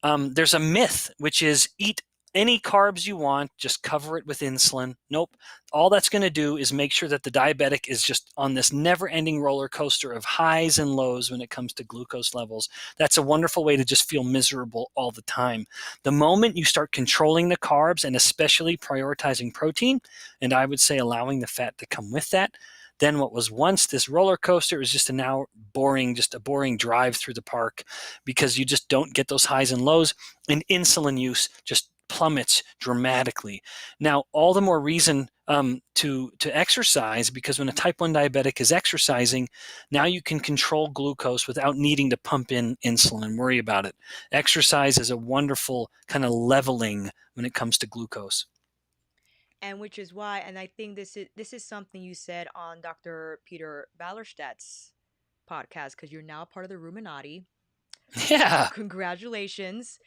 there's a myth, which is eat any carbs you want, just cover it with insulin. Nope. All that's going to do is make sure that the diabetic is just on this never-ending roller coaster of highs and lows when it comes to glucose levels. That's a wonderful way to just feel miserable all the time. The moment you start controlling the carbs and especially prioritizing protein, and I would say allowing the fat to come with that, then what was once this roller coaster is just just a boring drive through the park, because you just don't get those highs and lows, and insulin use just plummets dramatically. Now, all the more reason to exercise, because when a type 1 diabetic is exercising, now you can control glucose without needing to pump in insulin and worry about it. Exercise is a wonderful kind of leveling when it comes to glucose. And which is why, and I think this is something you said on Dr. Peter Ballerstedt's podcast, because you're now part of the Ruminati. Yeah. Congratulations.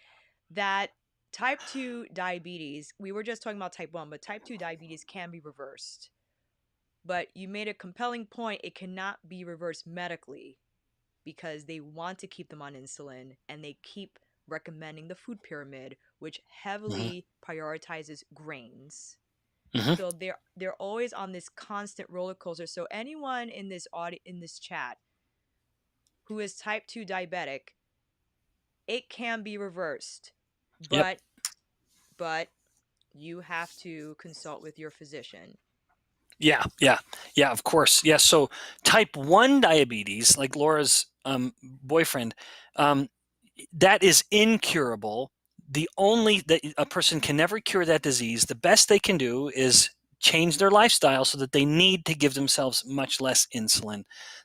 That type 2 diabetes, we were just talking about type 1, but type 2 diabetes can be reversed. But you made a compelling point. It cannot be reversed medically because they want to keep them on insulin, and they keep recommending the food pyramid, which Mm-hmm. heavily prioritizes grains. Mm-hmm. So they're always on this constant roller coaster. So anyone in this chat who is type 2 diabetic, it can be reversed. Yep. But you have to consult with your physician. Yeah, of course. Yeah, so type 1 diabetes, like Laura's boyfriend, that is incurable. The only that a person can never cure that disease. The best they can do is change their lifestyle so that they need to give themselves much less insulin.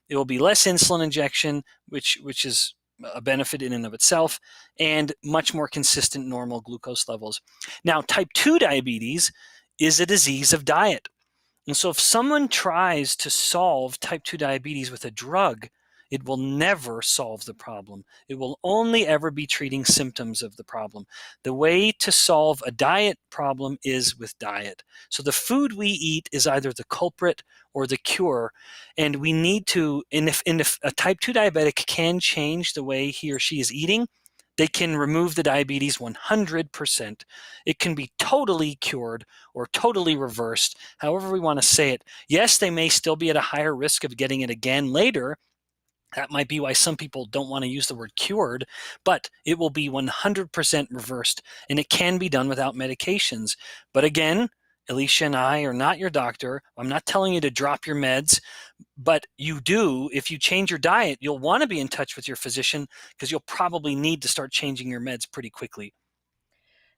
It will be less insulin injection, which is a benefit in and of itself, and much more consistent normal glucose levels. Now, type 2 diabetes is a disease of diet. And so if someone tries to solve type 2 diabetes with a drug, it will never solve the problem. It will only ever be treating symptoms of the problem. The way to solve a diet problem is with diet. So the food we eat is either the culprit or the cure. And we need to, and if a type 2 diabetic can change the way he or she is eating, they can remove the diabetes 100%. It can be totally cured or totally reversed, however we want to say it. Yes, they may still be at a higher risk of getting it again later. That might be why some people don't want to use the word cured, but it will be 100% reversed, and it can be done without medications. But again, Alicia and I are not your doctor. I'm not telling you to drop your meds, but you do, if you change your diet, you'll want to be in touch with your physician, because you'll probably need to start changing your meds pretty quickly.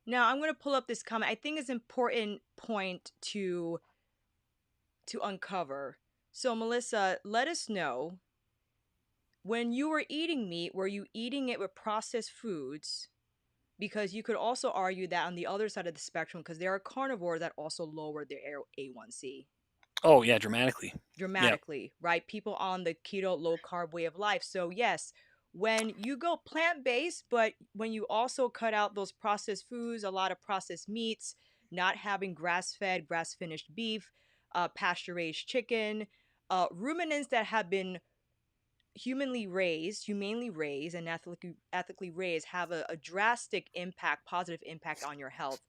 Now I'm going to pull up this comment. I think it's an important point to uncover. So Melissa, let us know, when you were eating meat, were you eating it with processed foods? Because you could also argue that on the other side of the spectrum, because there are carnivores that also lower their A1C Oh, yeah, dramatically. Yeah. dramatically, right? People on the keto low carb way of life. So yes, when you go plant based, but when you also cut out those processed foods, a lot of processed meats, not having grass fed, grass finished beef, pasture raised chicken, ruminants that have been humanely raised, and ethically raised, have a drastic impact, positive impact on your health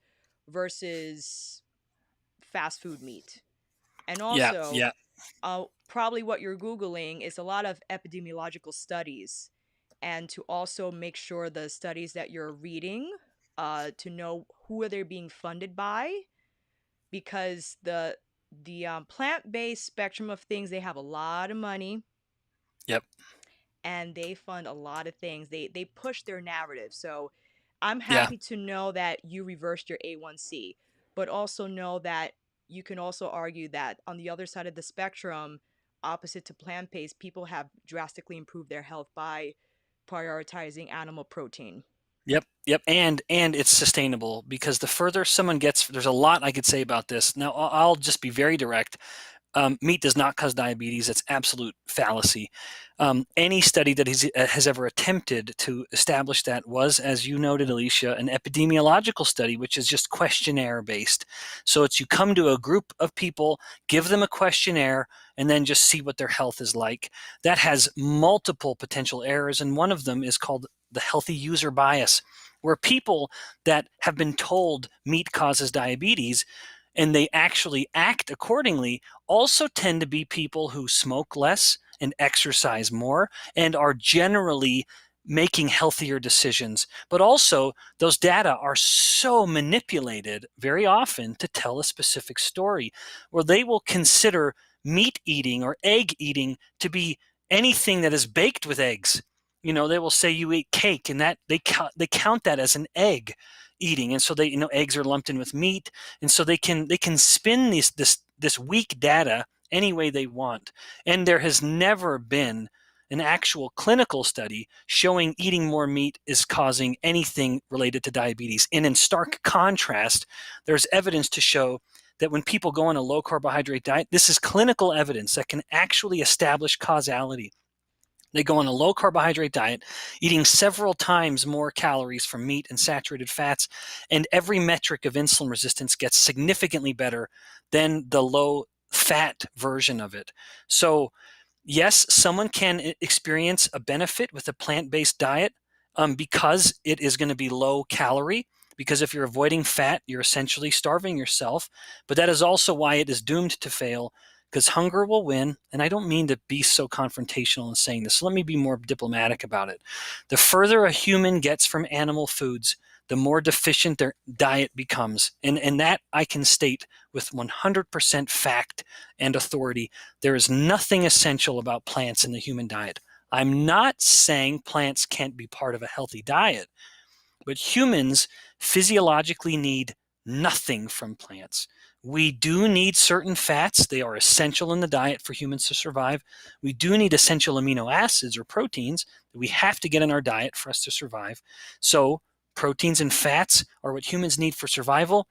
versus fast food meat. And Yeah. also, Yeah. probably what you're Googling is a lot of epidemiological studies, and to also make sure the studies that you're reading, to know who are they being funded by, because the plant-based spectrum of things, they have a lot of money Yep. and they fund a lot of things. They push their narrative. So I'm Yeah. happy to know that you reversed your A1C, but also know that you can also argue that on the other side of the spectrum, opposite to plant-based, people have drastically improved their health by prioritizing animal protein. Yep, and it's sustainable, because the further someone gets, there's a lot I could say about this. Now, I'll just be very direct. Meat does not cause diabetes. That's absolute fallacy. Any study that has ever attempted to establish that was, as you noted, Alicia, an epidemiological study, which is just questionnaire based. So it's, you come to a group of people, give them a questionnaire, and then just see what their health is like. That has multiple potential errors, and one of them is called the healthy user bias. where people that have been told meat causes diabetes and they actually act accordingly also tend to be people who smoke less and exercise more and are generally making healthier decisions. But also, those data are so manipulated very often to tell a specific story, where they will consider meat eating or egg eating to be anything that is baked with eggs. They will say you eat cake, and that they count that as an egg eating, and so they eggs are lumped in with meat, and so they can spin this weak data any way they want. And there has never been an actual clinical study showing eating more meat is causing anything related to diabetes. And in stark contrast, there's evidence to show that when people go on a low carbohydrate diet, this is clinical evidence that can actually establish causality. They go on a low carbohydrate diet, eating several times more calories from meat and saturated fats, and every metric of insulin resistance gets significantly better than the low fat version of it. So yes, someone can experience a benefit with a plant-based diet because it is going to be low calorie. Because if you're avoiding fat, you're essentially starving yourself. But that is also why it is doomed to fail, because hunger will win. And I don't mean to be so confrontational in saying this. So let me be more diplomatic about it. The further a human gets from animal foods, the more deficient their diet becomes. And that I can state with 100% fact and authority. There is nothing essential about plants in the human diet. I'm not saying plants can't be part of a healthy diet, but humans physiologically need nothing from plants. We do need certain fats. They are essential in the diet for humans to survive. We do need essential amino acids or proteins that we have to get in our diet for us to survive. So proteins and fats are what humans need for survival,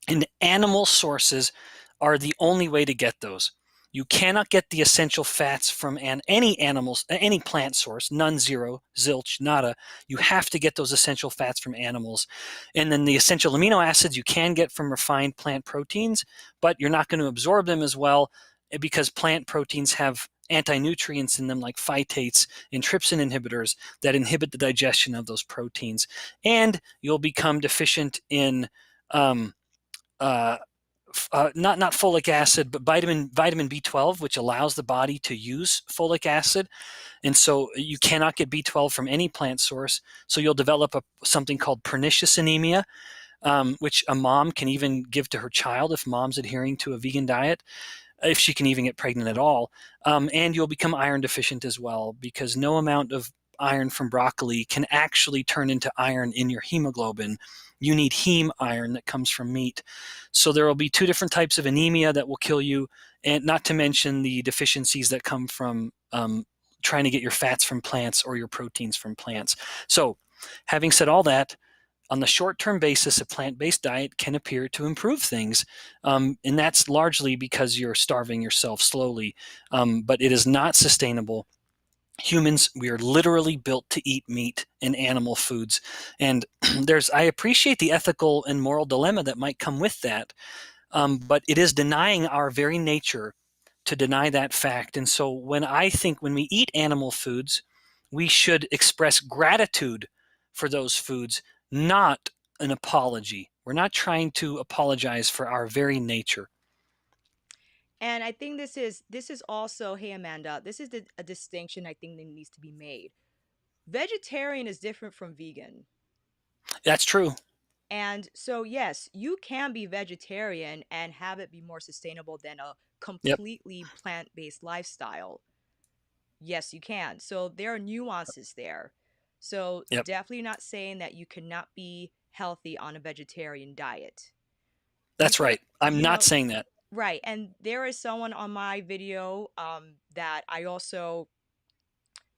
and animal sources are the only way to get those. You cannot get the essential fats from any plant source, none, zero, zilch, nada. You have to get those essential fats from animals. And then the essential amino acids you can get from refined plant proteins, but you're not going to absorb them as well because plant proteins have anti-nutrients in them like phytates and trypsin inhibitors that inhibit the digestion of those proteins. And you'll become deficient in uh, not folic acid, but vitamin B12, which allows the body to use folic acid. And so you cannot get B12 from any plant source. So you'll develop something called pernicious anemia, which a mom can even give to her child if mom's adhering to a vegan diet, if she can even get pregnant at all. And you'll become iron deficient as well, because no amount of iron from broccoli can actually turn into iron in your hemoglobin. You need heme iron that comes from meat. So there will be two different types of anemia that will kill you, and not to mention the deficiencies that come from trying to get your fats from plants or your proteins from plants. So having said all that, on the short-term basis, a plant-based diet can appear to improve things, and that's largely because you're starving yourself slowly, but it is not sustainable. Humans, we are literally built to eat meat and animal foods, and I appreciate the ethical and moral dilemma that might come with that, but it is denying our very nature to deny that fact. And so when we eat animal foods, we should express gratitude for those foods, not an apology. We're not trying to apologize for our very nature. And I think this is also, hey Amanda, this is a distinction I think that needs to be made. Vegetarian is different from vegan. That's true. And so yes, you can be vegetarian and have it be more sustainable than a Yep. completely plant-based lifestyle. Yes, you can. So there are nuances there. So Yep. definitely not saying that you cannot be healthy on a vegetarian diet. That's Because, right. I'm you not know, saying that. right. And there is someone on my video that I also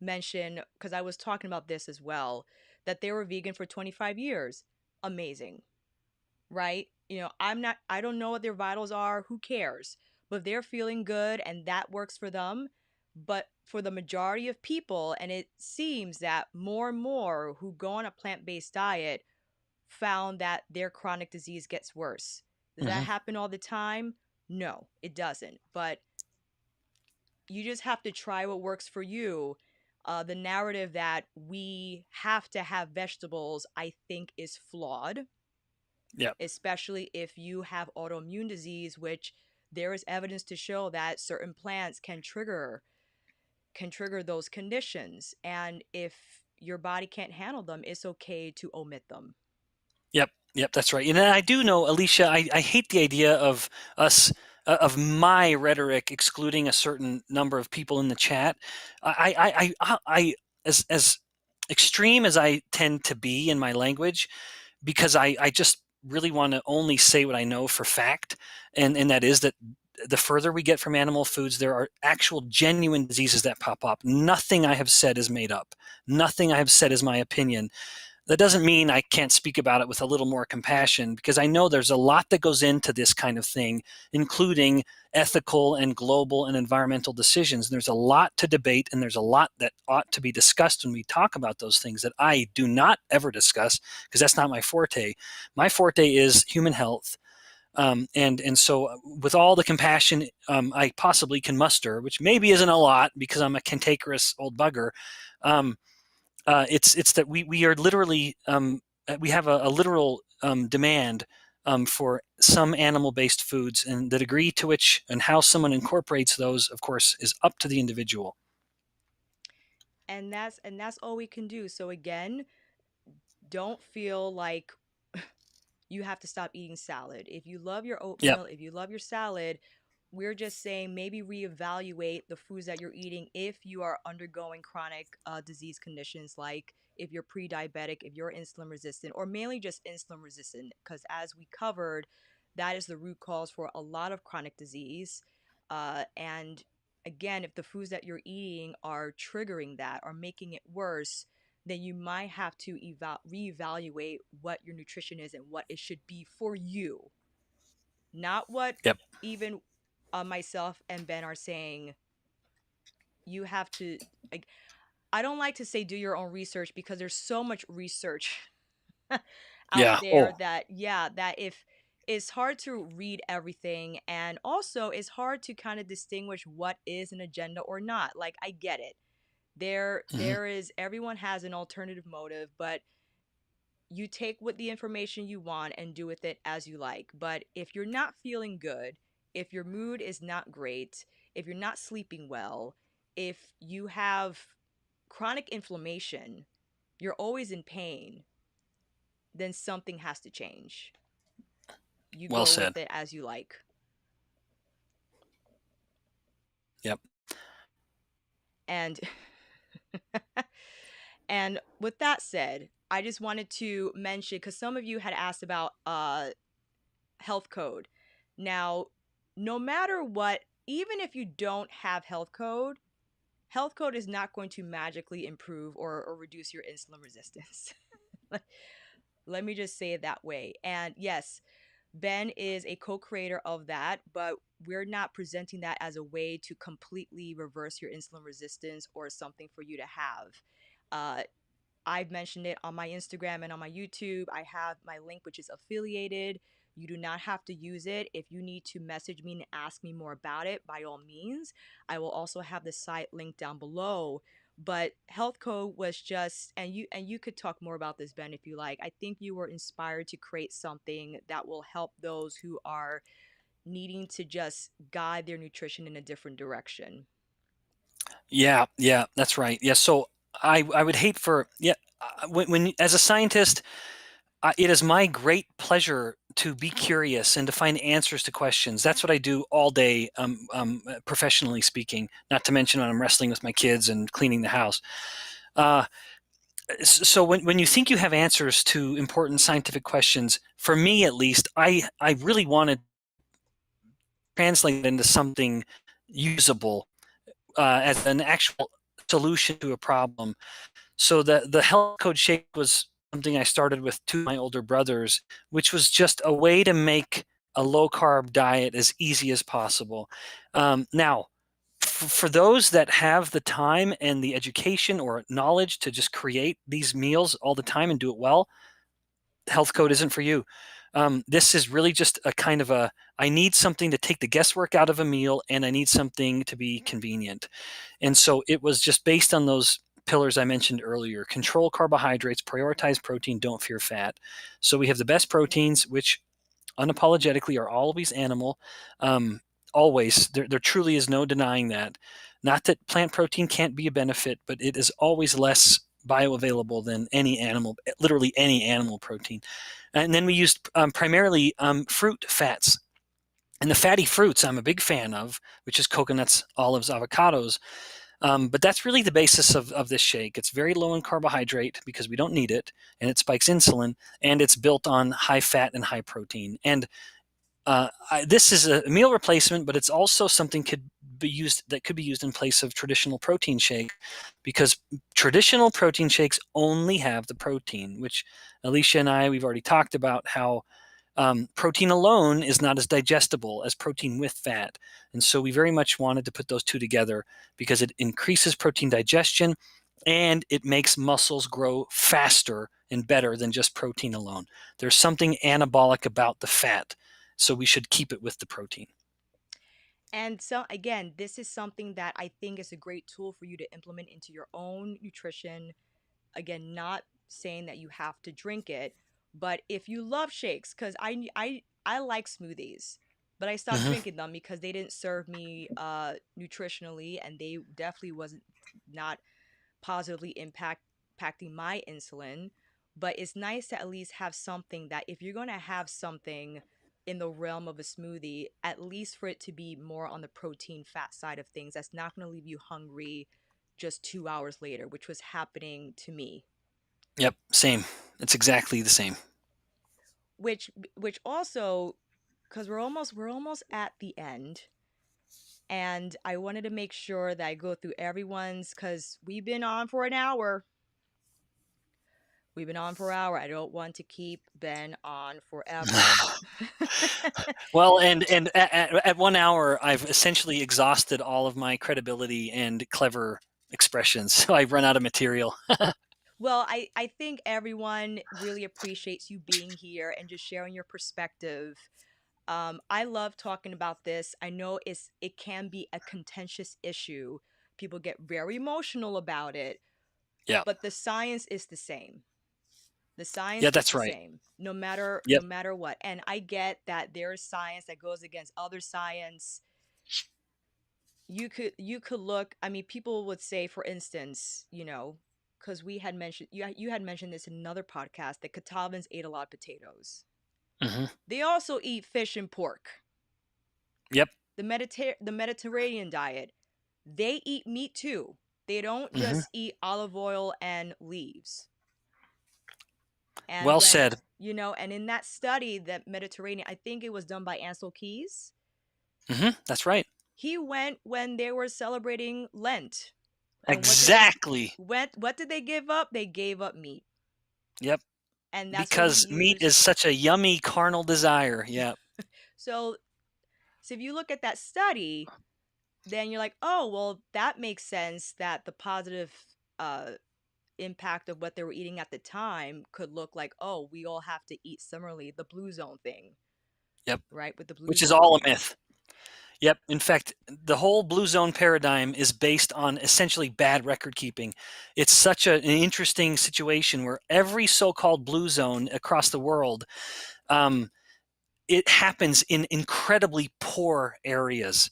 mentioned, because I was talking about this as well, that they were vegan for 25 years. Amazing, right? I don't know what their vitals are. Who cares? But they're feeling good and that works for them. But for the majority of people, and it seems that more and more who go on a plant based diet found that their chronic disease gets worse. Does that Hmm. happen all the time? No, it doesn't. But you just have to try what works for you. The narrative that we have to have vegetables, I think, is flawed, Yep. especially if you have autoimmune disease, which there is evidence to show that certain plants can trigger those conditions. And if your body can't handle them, it's okay to omit them. Yep, yep, that's right. And I do know, Alicia, I hate the idea of us, of my rhetoric excluding a certain number of people in the chat. As extreme as I tend to be in my language, because I just really want to only say what I know for fact, and that is that the further we get from animal foods, there are actual genuine diseases that pop up. Nothing I have said is made up. Nothing I have said is my opinion. That doesn't mean I can't speak about it with a little more compassion, because I know there's a lot that goes into this kind of thing, including ethical and global and environmental decisions. And there's a lot to debate, and there's a lot that ought to be discussed when we talk about those things that I do not ever discuss, because that's not my forte. My forte is human health. And so with all the compassion I possibly can muster, which maybe isn't a lot because I'm a cantankerous old bugger, it's that we are literally we have a literal demand for some animal-based foods, and the degree to which and how someone incorporates those, of course, is up to the individual. And that's all we can do. So again, don't feel like you have to stop eating salad. If you love your Yep. oatmeal, if you love your salad, we're just saying maybe reevaluate the foods that you're eating if you are undergoing chronic disease conditions, like if you're pre-diabetic, if you're insulin resistant, or mainly just insulin resistant, because as we covered, that is the root cause for a lot of chronic disease. And again, if the foods that you're eating are triggering that or making it worse, then you might have to reevaluate what your nutrition is and what it should be for you, not what Yep. even myself and Ben are saying. You have to, like, I don't like to say do your own research because there's so much research out Yeah. there Oh. that, yeah, that if it's hard to read everything, and also it's hard to kind of distinguish what is an agenda or not. Like, I get it. There Hmm. there is, everyone has an alternative motive, but you take what the information you want and do with it as you like. But if you're not feeling good, if your mood is not great, if you're not sleeping well, if you have chronic inflammation, you're always in pain, then something has to change. You Well go said. with it as you like. Yep. And and with that said, I just wanted to mention, because some of you had asked about health code. Now, no matter what, even if you don't have health code is not going to magically improve or reduce your insulin resistance. Let me just say it that way. And yes, Ben is a co-creator of that, but we're not presenting that as a way to completely reverse your insulin resistance or something for you to have. Uh, I've mentioned it on my Instagram and on my YouTube. I have my link, which is affiliated. You do not have to use it. If you need to message me and ask me more about it, by all means. I will also have the site linked down below. But Health Code was just, and you could talk more about this, Ben, if you like. I think you were inspired to create something that will help those who are needing to just guide their nutrition in a different direction. Yeah. Yeah. That's right. Yeah. So I would hate for, yeah, when as a scientist, it is my great pleasure to be curious and to find answers to questions. That's what I do all day, professionally speaking, not to mention when I'm wrestling with my kids and cleaning the house. Uh, so when you think you have answers to important scientific questions, for me at least, I really want to translate it into something usable as an actual solution to a problem. So the health code shake was something I started with two of my older brothers, which was just a way to make a low carb diet as easy as possible. Now, for those that have the time and the education or knowledge to just create these meals all the time and do it well, health code isn't for you. This is really just a kind of a, I need something to take the guesswork out of a meal, and I need something to be convenient. And so it was just based on those pillars I mentioned earlier: control carbohydrates, prioritize protein, don't fear fat. So we have the best proteins, which unapologetically are always animal. Um, always, there truly is no denying that. Not that plant protein can't be a benefit, but it is always less bioavailable than any animal, literally any animal protein. And then we used primarily fruit fats. And the fatty fruits I'm a big fan of, which is coconuts, olives, avocados. But that's really the basis of this shake. It's very low in carbohydrate because we don't need it, and it spikes insulin, and it's built on high fat and high protein. And this is a meal replacement, but it's also something could be used in place of traditional protein shake, because traditional protein shakes only have the protein, which Alicia and we've already talked about how protein alone is not as digestible as protein with fat. And so we very much wanted to put those two together because it increases protein digestion and it makes muscles grow faster and better than just protein alone. There's something anabolic about the fat, so we should keep it with the protein. And so, again, this is something that I think is a great tool for you to implement into your own nutrition. Again, not saying that you have to drink it, but if you love shakes, because I like smoothies, but I stopped Mm-hmm. drinking them because they didn't serve me nutritionally, and they definitely wasn't not positively impacting my insulin. But it's nice to at least have something that if you're going to have something in the realm of a smoothie, at least for it to be more on the protein fat side of things, that's not going to leave you hungry just 2 hours later, which was happening to me. Yep, same. It's exactly the same. Which also, because we're almost at the end, and I wanted to make sure that I go through everyone's, because we've been on for an hour. We've been on for an hour. I don't want to keep Ben on forever. Well, and at 1 hour, I've essentially exhausted all of my credibility and clever expressions, so I've run out of material. Well, I think everyone really appreciates you being here and just sharing your perspective. I love talking about this. I know it can be a contentious issue. People get very emotional about it, Yeah, but the science is the same. The science yeah, is that's the right. same, no matter Yep. what. And I get that there is science that goes against other science. You could look. I mean, people would say, for instance, because you had mentioned this in another podcast, that Catawbans ate a lot of potatoes. Hmm. They also eat fish and pork. Yep. The Mediterranean diet, they eat meat too. They don't Hmm. just eat olive oil and leaves. And Well said. and in that study, that Mediterranean, I think it was done by Ansel Keys. That's right. He went when they were celebrating Lent. And Exactly. what did they give up? They gave up meat. Yep. And that's what he Because meat used. is such a yummy carnal desire. Yep. So if you look at that study, then you're like, oh, well, that makes sense that the positive uh, impact of what they were eating at the time could look like, oh, we all have to eat similarly, the blue zone thing, Yep. right? With the blue Which is zone all a thing. myth. Yep. In fact, the whole blue zone paradigm is based on essentially bad record keeping. It's such an interesting situation where every so-called blue zone across the world, um, it happens in incredibly poor areas.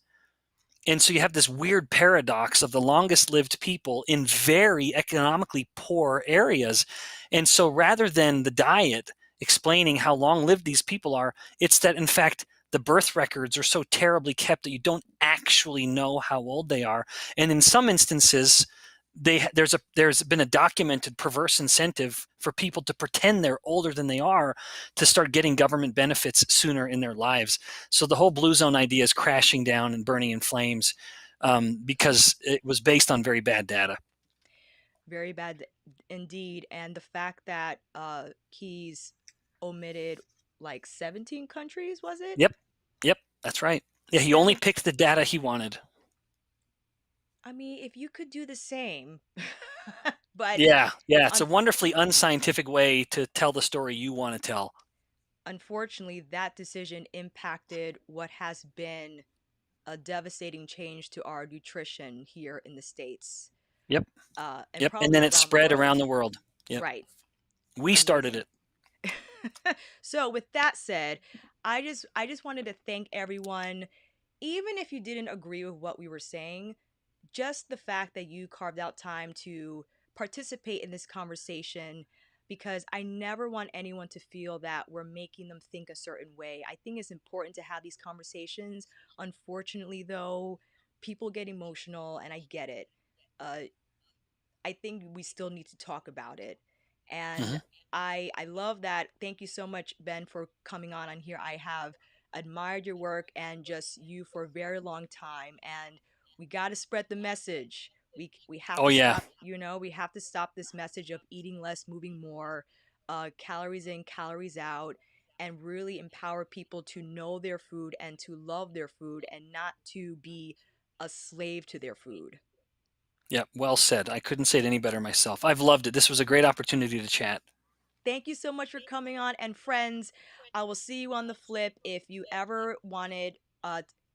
And so you have this weird paradox of the longest lived people in very economically poor areas. And so rather than the diet explaining how long lived these people are, it's that in fact the birth records are so terribly kept that you don't actually know how old they are. And in some instances, there's been a documented perverse incentive for people to pretend they're older than they are to start getting government benefits sooner in their lives. So the whole blue zone idea is crashing down and burning in flames, because it was based on very bad data. Very bad indeed. And the fact that Keys omitted like 17 countries, was it? Yep, yep, that's right. Yeah, he only Seven. picked the data he wanted. I mean, if you could do the same, but Yeah, yeah, it's a un- wonderfully unscientific way to tell the story you want to tell. unfortunately, that decision impacted what has been a devastating change to our nutrition here in the States. Yep. and Yep. And probably then it around the spread world. around the world. Yep. Right. We started Amazing. it. So with that said, I just wanted to thank everyone, even if you didn't agree with what we were saying, just the fact that you carved out time to participate in this conversation, because I never want anyone to feel that we're making them think a certain way. I think it's important to have these conversations. Unfortunately, though, people get emotional, and I get it. Uh, I think we still need to talk about it. And Hmm. I love that. Thank you so much, Ben, for coming on here. I have admired your work and just you for a very long time. And we got to spread the message. We have Oh, to yeah. stop, we have to stop this message of eating less, moving more, calories in, calories out, and really empower people to know their food and to love their food and not to be a slave to their food. Yep. Well said. I couldn't say it any better myself. I've loved it. This was a great opportunity to chat. Thank you so much for coming on. And friends, I will see you on the flip. If you ever wanted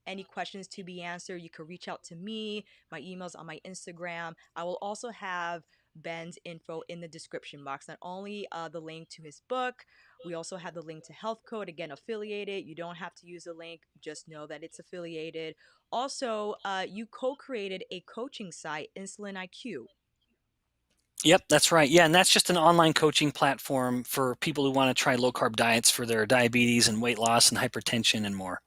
any questions to be answered, you could reach out to me. My email's on my Instagram. I will also have Ben's info in the description box. Not only the link to his book, we also have the link to Health Code, again, affiliated. You don't have to use the link, just know that it's affiliated. Also, you co created a coaching site, Insulin IQ. Yep, that's right. Yeah, and that's just an online coaching platform for people who want to try low carb diets for their diabetes and weight loss and hypertension and more.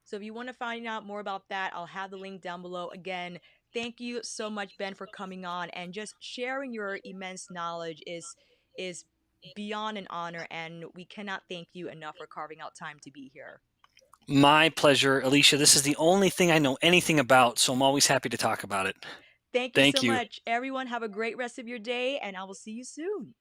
So if you want to find out more about that, I'll have the link down below. Again, thank you so much, Ben, for coming on and just sharing your immense knowledge is beyond an honor, and we cannot thank you enough for carving out time to be here. My pleasure, Alicia. This is the only thing I know anything about, so I'm always happy to talk about it. Thank you so Thank you. much. Everyone, have a great rest of your day, and I will see you soon.